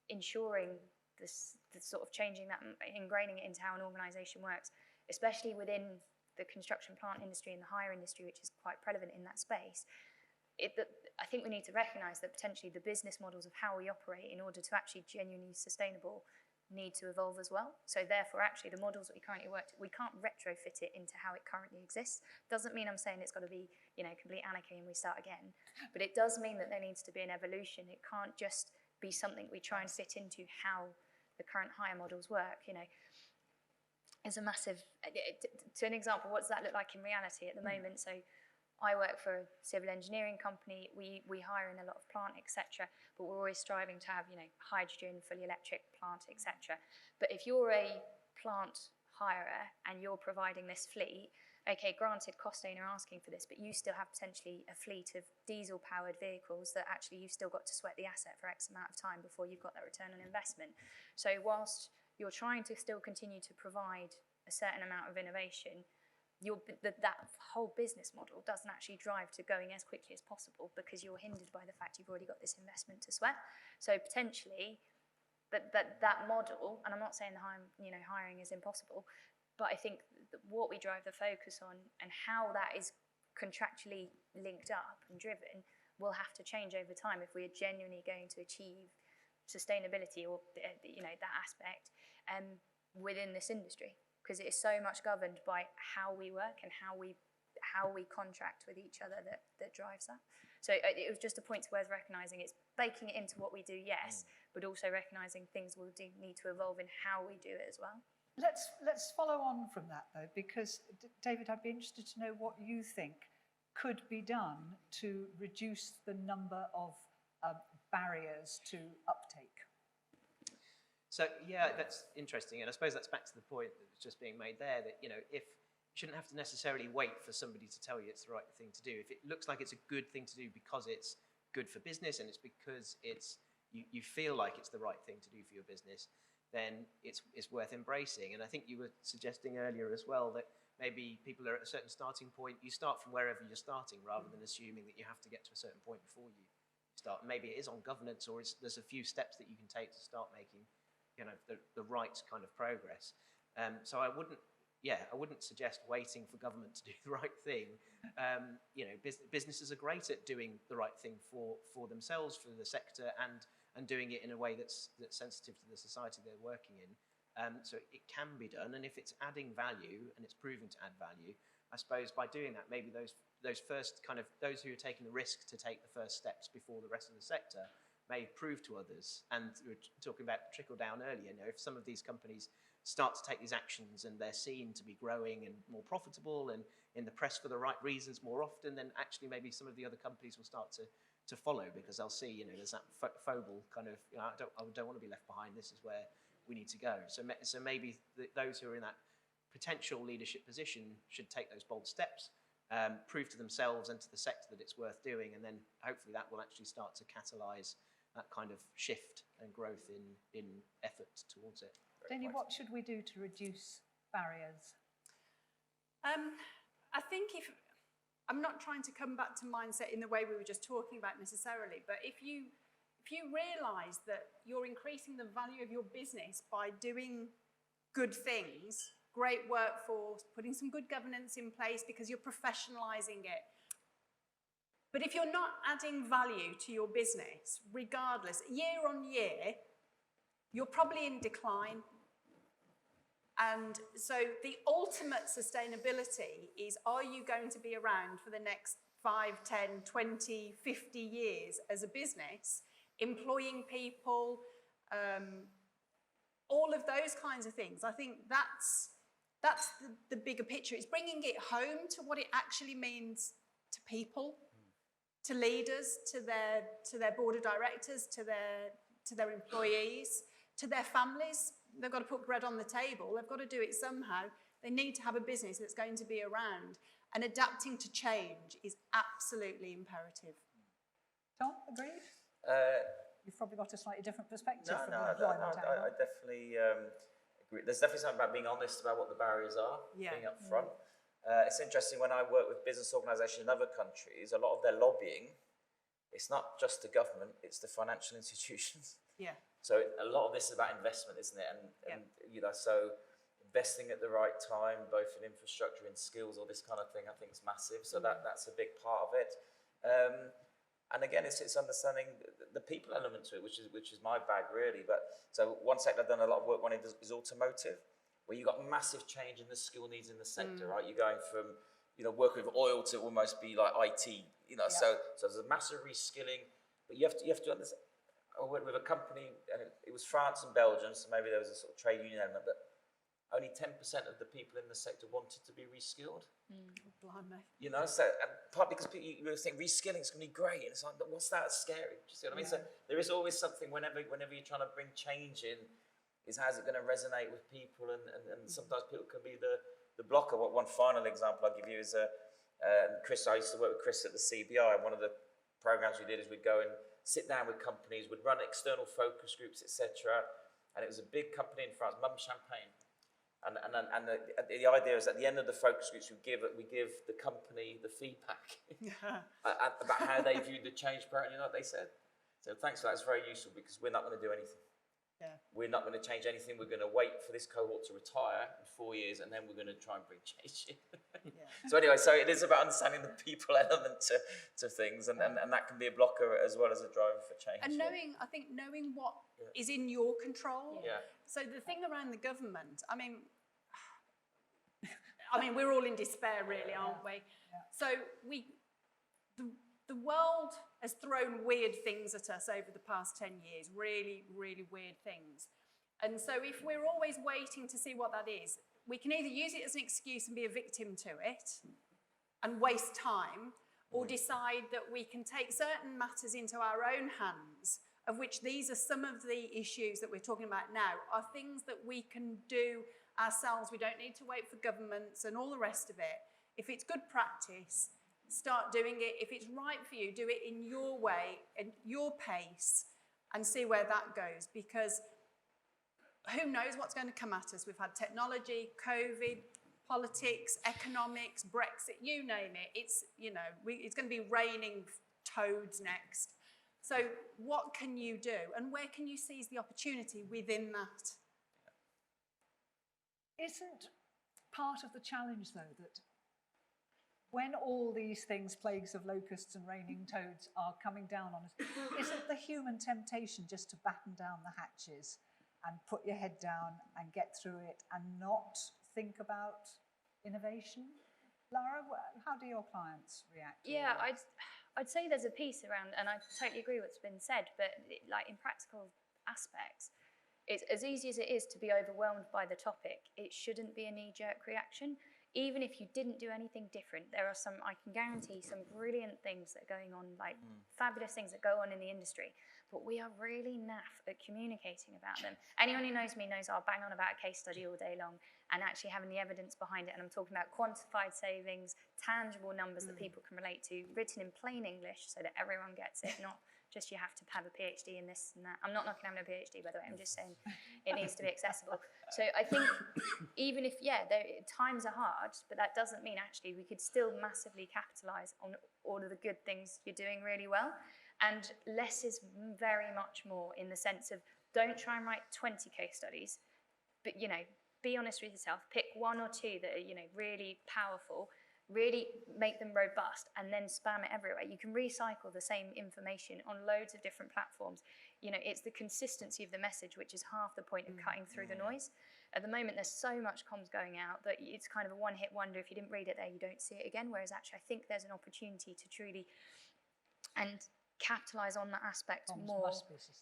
ensuring the sort of changing that, ingraining it into how an organisation works, especially within the construction plant industry and the hire industry, which is quite prevalent in that space, I think we need to recognise that potentially the business models of how we operate in order to actually genuinely sustainable need to evolve as well. So therefore, actually, the models that we currently work, we can't retrofit it into how it currently exists. Doesn't mean I'm saying it's got to be, you know, complete anarchy and we start again. But it does mean that there needs to be an evolution. It can't just be something we try and fit into how the current hire models work, you know. As a massive, to an example, what does that look like in reality at the moment? So I work for a civil engineering company. We hire in a lot of plant, etc. But we're always striving to have, you know, hydrogen, fully electric plant, etc. But if you're a plant hirer and you're providing this fleet, okay, granted, Costain are asking for this, but you still have potentially a fleet of diesel-powered vehicles that actually you've still got to sweat the asset for X amount of time before you've got that return on investment. So whilst you're trying to still continue to provide a certain amount of innovation, that whole business model doesn't actually drive to going as quickly as possible because you're hindered by the fact you've already got this investment to sweat. So potentially, that model, and I'm not saying hiring is impossible, but I think what we drive the focus on and how that is contractually linked up and driven will have to change over time if we are genuinely going to achieve sustainability or that aspect within this industry. Because it is so much governed by how we work and how we contract with each other that drives that. So it was just a point worth recognising. It's baking it into what we do, yes, but also recognising things will need to evolve in how we do it as well. Let's follow on from that though, because David, I'd be interested to know what you think could be done to reduce the number of barriers to uptake. So yeah, that's interesting, and I suppose that's back to the point that was just being made there, that, you know, if you shouldn't have to necessarily wait for somebody to tell you it's the right thing to do. If it looks like it's a good thing to do because it's good for business and it's because you feel like it's the right thing to do for your business, then it's worth embracing. And I think you were suggesting earlier as well that maybe people are at a certain starting point. You start from wherever you're starting rather than assuming that you have to get to a certain point before you start. Maybe it is on governance, or there's a few steps that you can take to start making, you know, the right kind of progress. So I wouldn't I wouldn't suggest waiting for government to do the right thing. You know, businesses are great at doing the right thing for themselves, for the sector, and doing it in a way that's sensitive to the society they're working in. So it can be done, and if it's adding value and it's proving to add value, I suppose by doing that, maybe those first kind of, those who are taking the risk to take the first steps before the rest of the sector may prove to others. And we were talking about trickle down earlier. You know, if some of these companies start to take these actions and they're seen to be growing and more profitable and in the press for the right reasons more often, then actually maybe some of the other companies will start to follow, because they'll see, you know, there's that phobal kind of, you know, I don't want to be left behind. This is where we need to go. So maybe those who are in that potential leadership position should take those bold steps, prove to themselves and to the sector that it's worth doing, and then hopefully that will actually start to catalyse that kind of shift and growth in effort towards it. Dani, what should we do to reduce barriers? I think I'm not trying to come back to mindset in the way we were just talking about necessarily, but if you realise that you're increasing the value of your business by doing good things, great workforce, putting some good governance in place because you're professionalising it, but if you're not adding value to your business, regardless, year on year, you're probably in decline. And so the ultimate sustainability is, are you going to be around for the next 5, 10, 20, 50 years as a business, employing people, all of those kinds of things? I think that's the bigger picture. It's bringing it home to what it actually means to people, to leaders, to their board of directors, to their employees, to their families. They've got to put bread on the table. They've got to do it somehow. They need to have a business that's going to be around. And adapting to change is absolutely imperative. Tom, agreed? You've probably got a slightly different perspective from I definitely agree. There's definitely something about being honest about what the barriers are, being upfront. It's interesting, when I work with business organisations in other countries, a lot of their lobbying, it's not just the government, it's the financial institutions. Yeah. So a lot of this is about investment, isn't it? And you know, so investing at the right time, both in infrastructure and skills, or this kind of thing, I think is massive. So that's a big part of it. And again, it's understanding the people element to it, which is my bag really. But so one sector I've done a lot of work on is automotive, where you've got massive change in the skill needs in the sector, right? You're going from, you know, working with oil to almost be like IT, you know. So there's a massive reskilling, but you have to understand. I worked with a company, and it was France and Belgium, so maybe there was a sort of trade union element, but only 10% of the people in the sector wanted to be reskilled. Blimey. You know, so partly because you think reskilling is going to be great, and it's like, what's that? It's scary. Do you see what I mean? So there is always something whenever you're trying to bring change in, is how's it going to resonate with people, and sometimes people can be the blocker. One final example I'll give you is Chris. I used to work with Chris at the CPA, and one of the programs we did is we'd go and sit down with companies, we'd run external focus groups, etc. And it was a big company in France, Mum Champagne. And the idea is at the end of the focus groups, we give the company the feedback about how they viewed the change program. You know what they said? So thanks for that. It's very useful, because we're not going to do anything. Yeah. We're not going to change anything. We're going to wait for this cohort to retire in 4 years, and then we're going to try and bring change in. So anyway, so it is about understanding the people element to things, and that can be a blocker as well as a driver for change. And knowing what is in your control. Yeah. So the thing around the government, I mean, we're all in despair, really, aren't we? Yeah. So the world has thrown weird things at us over the past 10 years, really, really weird things. And so if we're always waiting to see what that is, we can either use it as an excuse and be a victim to it and waste time, or decide that we can take certain matters into our own hands, of which these are some of the issues that we're talking about now, are things that we can do ourselves. We don't need to wait for governments and all the rest of it. If it's good practice, start doing it. If it's right for you, do it in your way and your pace, and see where that goes, because who knows what's going to come at us. We've had technology, COVID, politics, economics, Brexit, you name it. It's, you know, it's going to be raining toads next. So what can you do, and where can you seize the opportunity within that? part of the challenge, though, that when all these things, plagues of locusts and raining toads, are coming down on us, is it the human temptation just to batten down the hatches and put your head down and get through it and not think about innovation? Lara, how do your clients react to Yeah, that? I'd say there's a piece around, and I totally agree with what's been said, but like in practical aspects, it's as easy as it is to be overwhelmed by the topic. It shouldn't be a knee-jerk reaction. Even if you didn't do anything different, there are some, I can guarantee, some brilliant things that are going on, like fabulous things that go on in the industry, but we are really naff at communicating about them. Anyone who knows me knows I'll bang on about a case study all day long and actually having the evidence behind it. And I'm talking about quantified savings, tangible numbers that people can relate to, written in plain English so that everyone gets it, not just you have to have a PhD in this and that. I'm not knocking having a PhD, by the way, I'm just saying it needs to be accessible. So I think even if, times are hard, but that doesn't mean actually we could still massively capitalise on all of the good things you're doing really well. And less is very much more, in the sense of, don't try and write 20 case studies, but, you know, be honest with yourself, pick one or two that are, you know, really powerful, really make them robust, and then spam it everywhere. You can recycle the same information on loads of different platforms. You know, it's the consistency of the message which is half the point of cutting through the noise. At the moment, there's so much comms going out that it's kind of a one-hit wonder. If you didn't read it there, you don't see it again. Whereas actually, I think there's an opportunity to truly and capitalise on that aspect more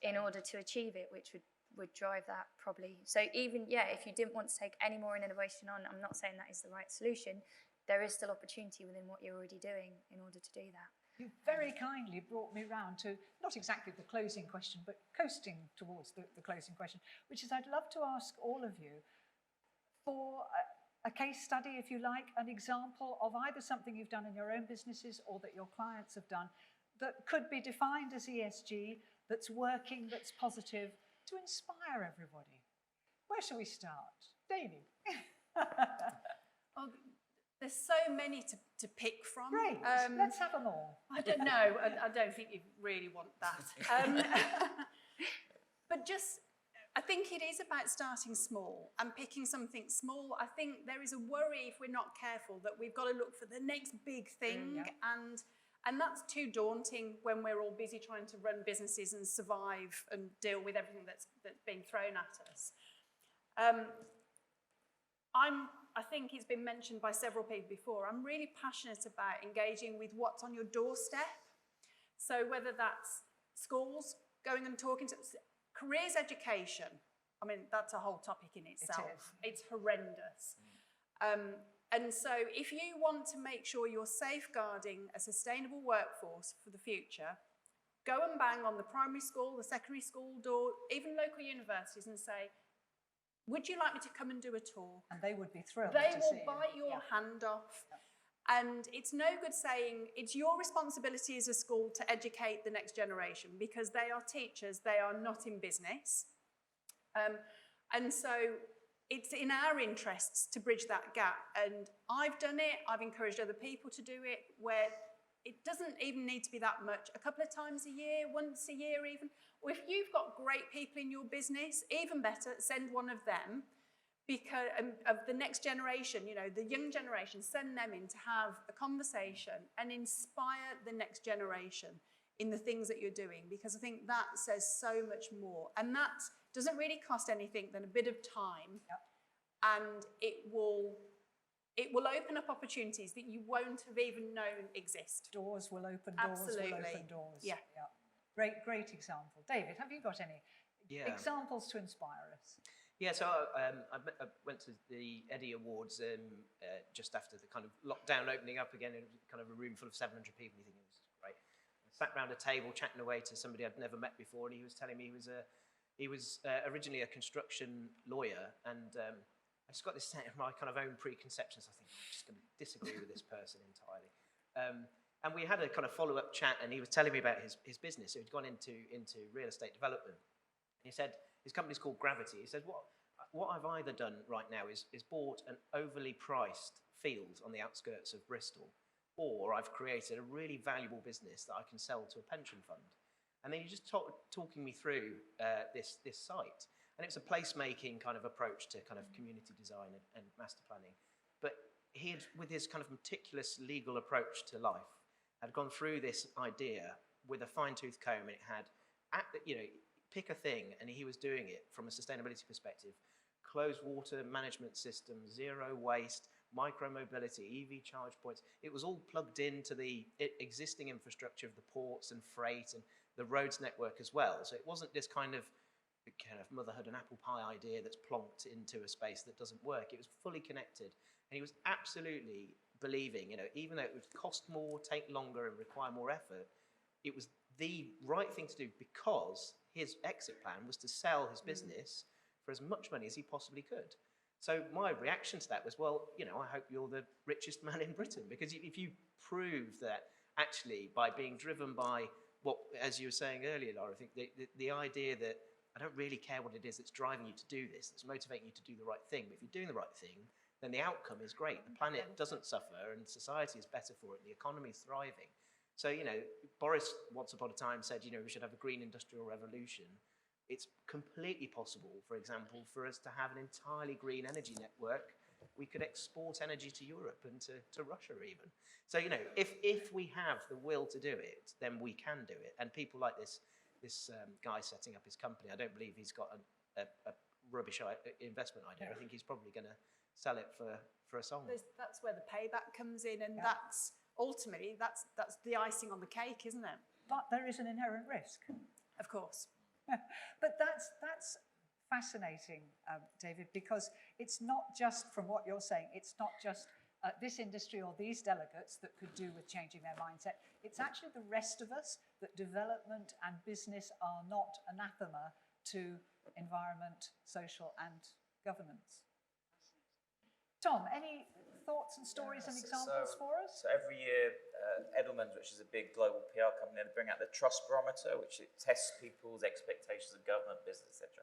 in order to achieve it, which would drive that probably. So even, if you didn't want to take any more innovation on, I'm not saying that is the right solution, there is still opportunity within what you're already doing in order to do that. You very kindly brought me round to not exactly the closing question, but coasting towards the closing question, which is I'd love to ask all of you for a case study, if you like, an example of either something you've done in your own businesses or that your clients have done that could be defined as ESG, that's working, that's positive, to inspire everybody. Where shall we start? Dani. Well, there's so many to pick from. Great, let's have them all. I don't know, I don't think you really want that. But just, I think it is about starting small and picking something small. I think there is a worry, if we're not careful, that we've got to look for the next big thing, and that's too daunting when we're all busy trying to run businesses and survive and deal with everything that's being thrown at us. I think it's been mentioned by several people before, I'm really passionate about engaging with what's on your doorstep. So whether that's schools, going and talking to careers education, I mean, that's a whole topic in itself. It's horrendous. And so if you want to make sure you're safeguarding a sustainable workforce for the future, go and bang on the primary school, the secondary school door, even local universities, and say, would you like me to come and do a tour? And they would be thrilled They to will see bite you. your hand off. And it's no good saying it's your responsibility as a school to educate the next generation, because they are teachers, they are not in business. And so it's in our interests to bridge that gap. And I've done it, I've encouraged other people to do it, where it doesn't even need to be that much. A couple of times a year, once a year even. Or if you've got great people in your business, even better, send one of them, because of the next generation, you know, the young generation, send them in to have a conversation and inspire the next generation in the things that you're doing, because I think that says so much more. And that doesn't really cost anything than a bit of time, and it will open up opportunities that you won't have even known exist. Doors will open doors. Absolutely. Will open doors. Yeah. Great example. David, have you got any examples to inspire us? Yeah, so I went to the Eddie Awards just after the kind of lockdown opening up again, in kind of a room full of 700 people. You think it was great. I sat round a table chatting away to somebody I'd never met before, and he was telling me he was originally a construction lawyer, and I just got this set of my kind of own preconceptions. I think I'm just going to disagree with this person entirely. And we had a kind of follow-up chat, and he was telling me about his business. So he'd gone into real estate development. He said his company's called Gravity. He said, what I've either done right now is bought an overly priced field on the outskirts of Bristol, or I've created a really valuable business that I can sell to a pension fund. And then he just talking me through this site. And it's a placemaking kind of approach to kind of community design and master planning. But he had, with his kind of meticulous legal approach to life, had gone through this idea with a fine-tooth comb, and it had, pick a thing, and he was doing it from a sustainability perspective. Closed water management system, zero waste, micro-mobility, EV charge points. It was all plugged into the existing infrastructure of the ports and freight and the roads network as well. So it wasn't this kind of motherhood and apple pie idea that's plonked into a space that doesn't work. It was fully connected. And he was absolutely believing, even though it would cost more, take longer, and require more effort, it was the right thing to do, because his exit plan was to sell his business for as much money as he possibly could. So my reaction to that was, well, I hope you're the richest man in Britain, because if you prove that actually by being driven by what, as you were saying earlier, Lara, I think the idea that I don't really care what it is that's driving you to do this, that's motivating you to do the right thing, but if you're doing the right thing, then the outcome is great. The planet doesn't suffer, and society is better for it, the economy is thriving. So, Boris once upon a time said, we should have a green industrial revolution. It's completely possible, for example, for us to have an entirely green energy network. We could export energy to Europe and to Russia even. So, if we have the will to do it, then we can do it. And people like this guy setting up his company, I don't believe he's got a rubbish investment idea. I think he's probably going to sell it for a song. That's where the payback comes in, and that's ultimately that's the icing on the cake, isn't it? But there is an inherent risk. Of course. But that's fascinating, David, because it's not just, from what you're saying, it's not just this industry or these delegates that could do with changing their mindset. It's actually the rest of us, that development and business are not anathema to environment, social and governance. Tom, any thoughts and stories and examples for us? So every year, Edelman's, which is a big global PR company, they bring out the Trust Barometer, which it tests people's expectations of government, business, etc.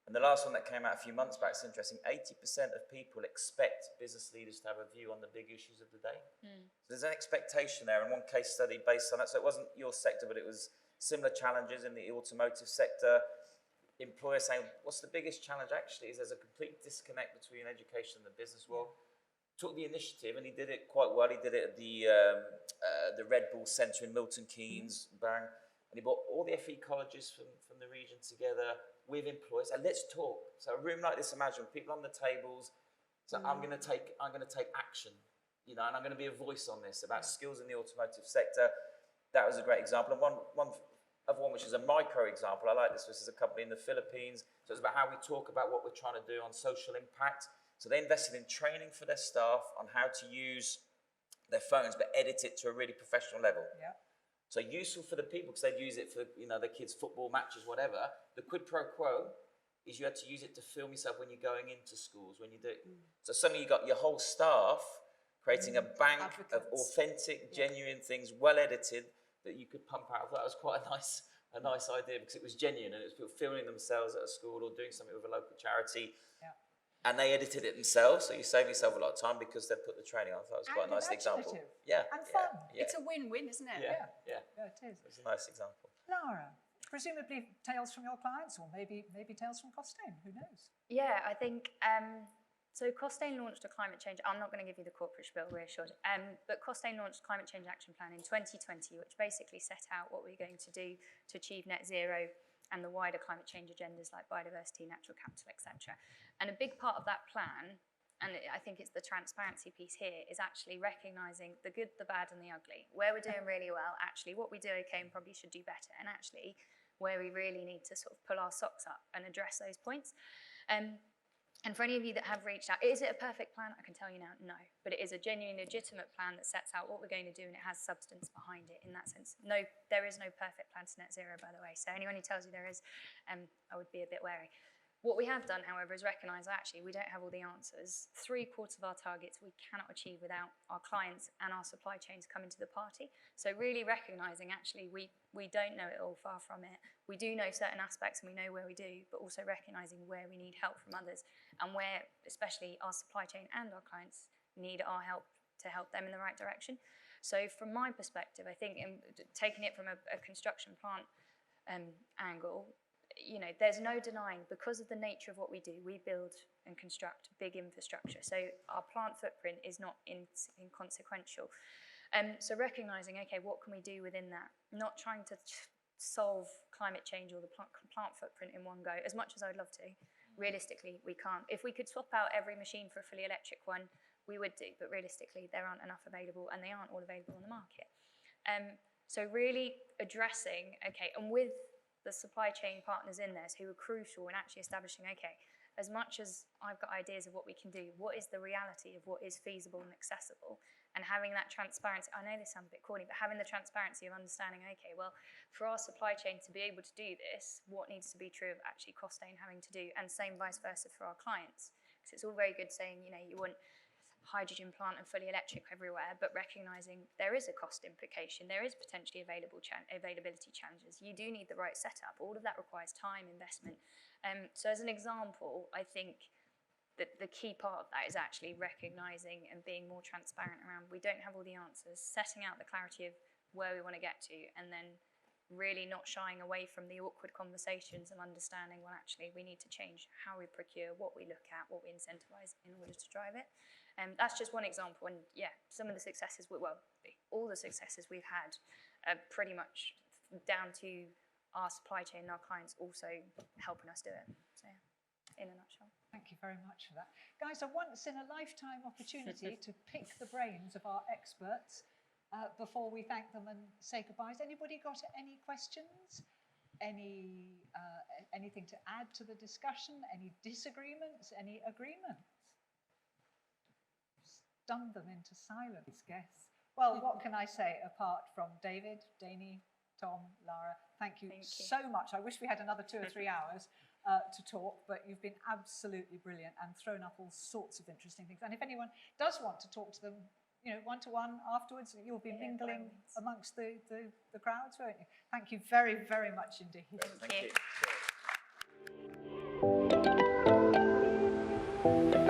And the last one that came out a few months back, it's interesting, 80% of people expect business leaders to have a view on the big issues of the day. So there's an expectation there, and one case study based on that, so it wasn't your sector, but it was similar challenges in the automotive sector. Employers saying, what's the biggest challenge actually is there's a complete disconnect between education and the business world. Took the initiative, and he did it quite well. He did it at the Red Bull Centre in Milton Keynes, Bang, and he brought all the FE colleges from the region together with employers, and let's talk. So a room like this, imagine people on the tables. So I'm going to take action, and I'm going to be a voice on this about skills in the automotive sector. That was a great example. And one which is a micro example. I like this. This is a company in the Philippines. So it's about how we talk about what we're trying to do on social impact. So they invested in training for their staff on how to use their phones, but edit it to a really professional level. Yeah. So useful for the people, because they'd use it for their kids' football matches, whatever. The quid pro quo is you had to use it to film yourself when you're going into schools, when you do. So suddenly you got your whole staff creating a bank of authentic, genuine things, well edited, that you could pump out. I thought that was quite a nice idea, because it was genuine, and it was people filming themselves at a school or doing something with a local charity. Yeah. And they edited it themselves, so you save yourself a lot of time because they put the training on. I thought it was quite a nice example. Yeah. And fun. Yeah. It's a win-win, isn't it? Yeah, it is. It's a nice example. Lara, presumably tales from your clients, or maybe tales from Costain, who knows? Yeah, I think, so Costain launched a climate change, I'm not going to give you the corporate spiel, reassured, but Costain launched a climate change action plan in 2020, which basically set out what we're going to do to achieve net zero and the wider climate change agendas like biodiversity, natural capital, etc. And a big part of that plan, and I think it's the transparency piece here, is actually recognising the good, the bad and the ugly. Where we're doing really well, actually what we do okay and probably should do better, and actually where we really need to sort of pull our socks up and address those points. And for any of you that have reached out, is it a perfect plan? I can tell you now, no. But it is a genuine, legitimate plan that sets out what we're going to do, and it has substance behind it in that sense. No, there is no perfect plan to net zero, by the way. So anyone who tells you there is, I would be a bit wary. What we have done, however, is recognise actually we don't have all the answers. 3/4 of our targets we cannot achieve without our clients and our supply chains coming to the party. So really recognising actually we don't know it all, far from it. We do know certain aspects and we know where we do, but also recognising where we need help from others and where especially our supply chain and our clients need our help to help them in the right direction. So from my perspective, I think taking it from a construction plant angle, you know, there's no denying, because of the nature of what we do, we build and construct big infrastructure. So our plant footprint is not inconsequential. So recognising, okay, what can we do within that? Not trying to solve climate change or the plant footprint in one go, as much as I would love to. Realistically, we can't. If we could swap out every machine for a fully electric one, we would do, but realistically, there aren't enough available, and they aren't all available on the market. So really addressing, okay, and with the supply chain partners in there who are crucial in actually establishing, okay, as much as I've got ideas of what we can do, what is the reality of what is feasible and accessible? And having that transparency, I know this sounds a bit corny, but having the transparency of understanding, okay, well, for our supply chain to be able to do this, what needs to be true of actually Costain having to do, and same vice versa for our clients. Because it's all very good saying, you know, you want hydrogen plant and fully electric everywhere, but recognising there is a cost implication, there is potentially availability challenges. You do need the right setup. All of that requires time, investment. So as an example, I think that the key part of that is actually recognising and being more transparent around, we don't have all the answers, setting out the clarity of where we want to get to, and then really not shying away from the awkward conversations and understanding, well, actually, we need to change how we procure, what we look at, what we incentivise in order to drive it. That's just one example, and yeah, some of the successes, all the successes we've had are pretty much down to our supply chain and our clients also helping us do it. So yeah, in a nutshell. Thank you very much for that. Guys, a once-in-a-lifetime opportunity to pick the brains of our experts before we thank them and say goodbyes. Anybody got any questions? Anything to add to the discussion? Any disagreements? Any agreements? Stunned them into silence, guess. Well, what can I say apart from David, Dani, Tom, Lara, thank you so much. I wish we had another 2 or 3 hours to talk, but you've been absolutely brilliant and thrown up all sorts of interesting things. And if anyone does want to talk to them, you know, one-to-one afterwards, you'll be mingling amongst the crowds, won't you? Thank you very, very much indeed. Thank you.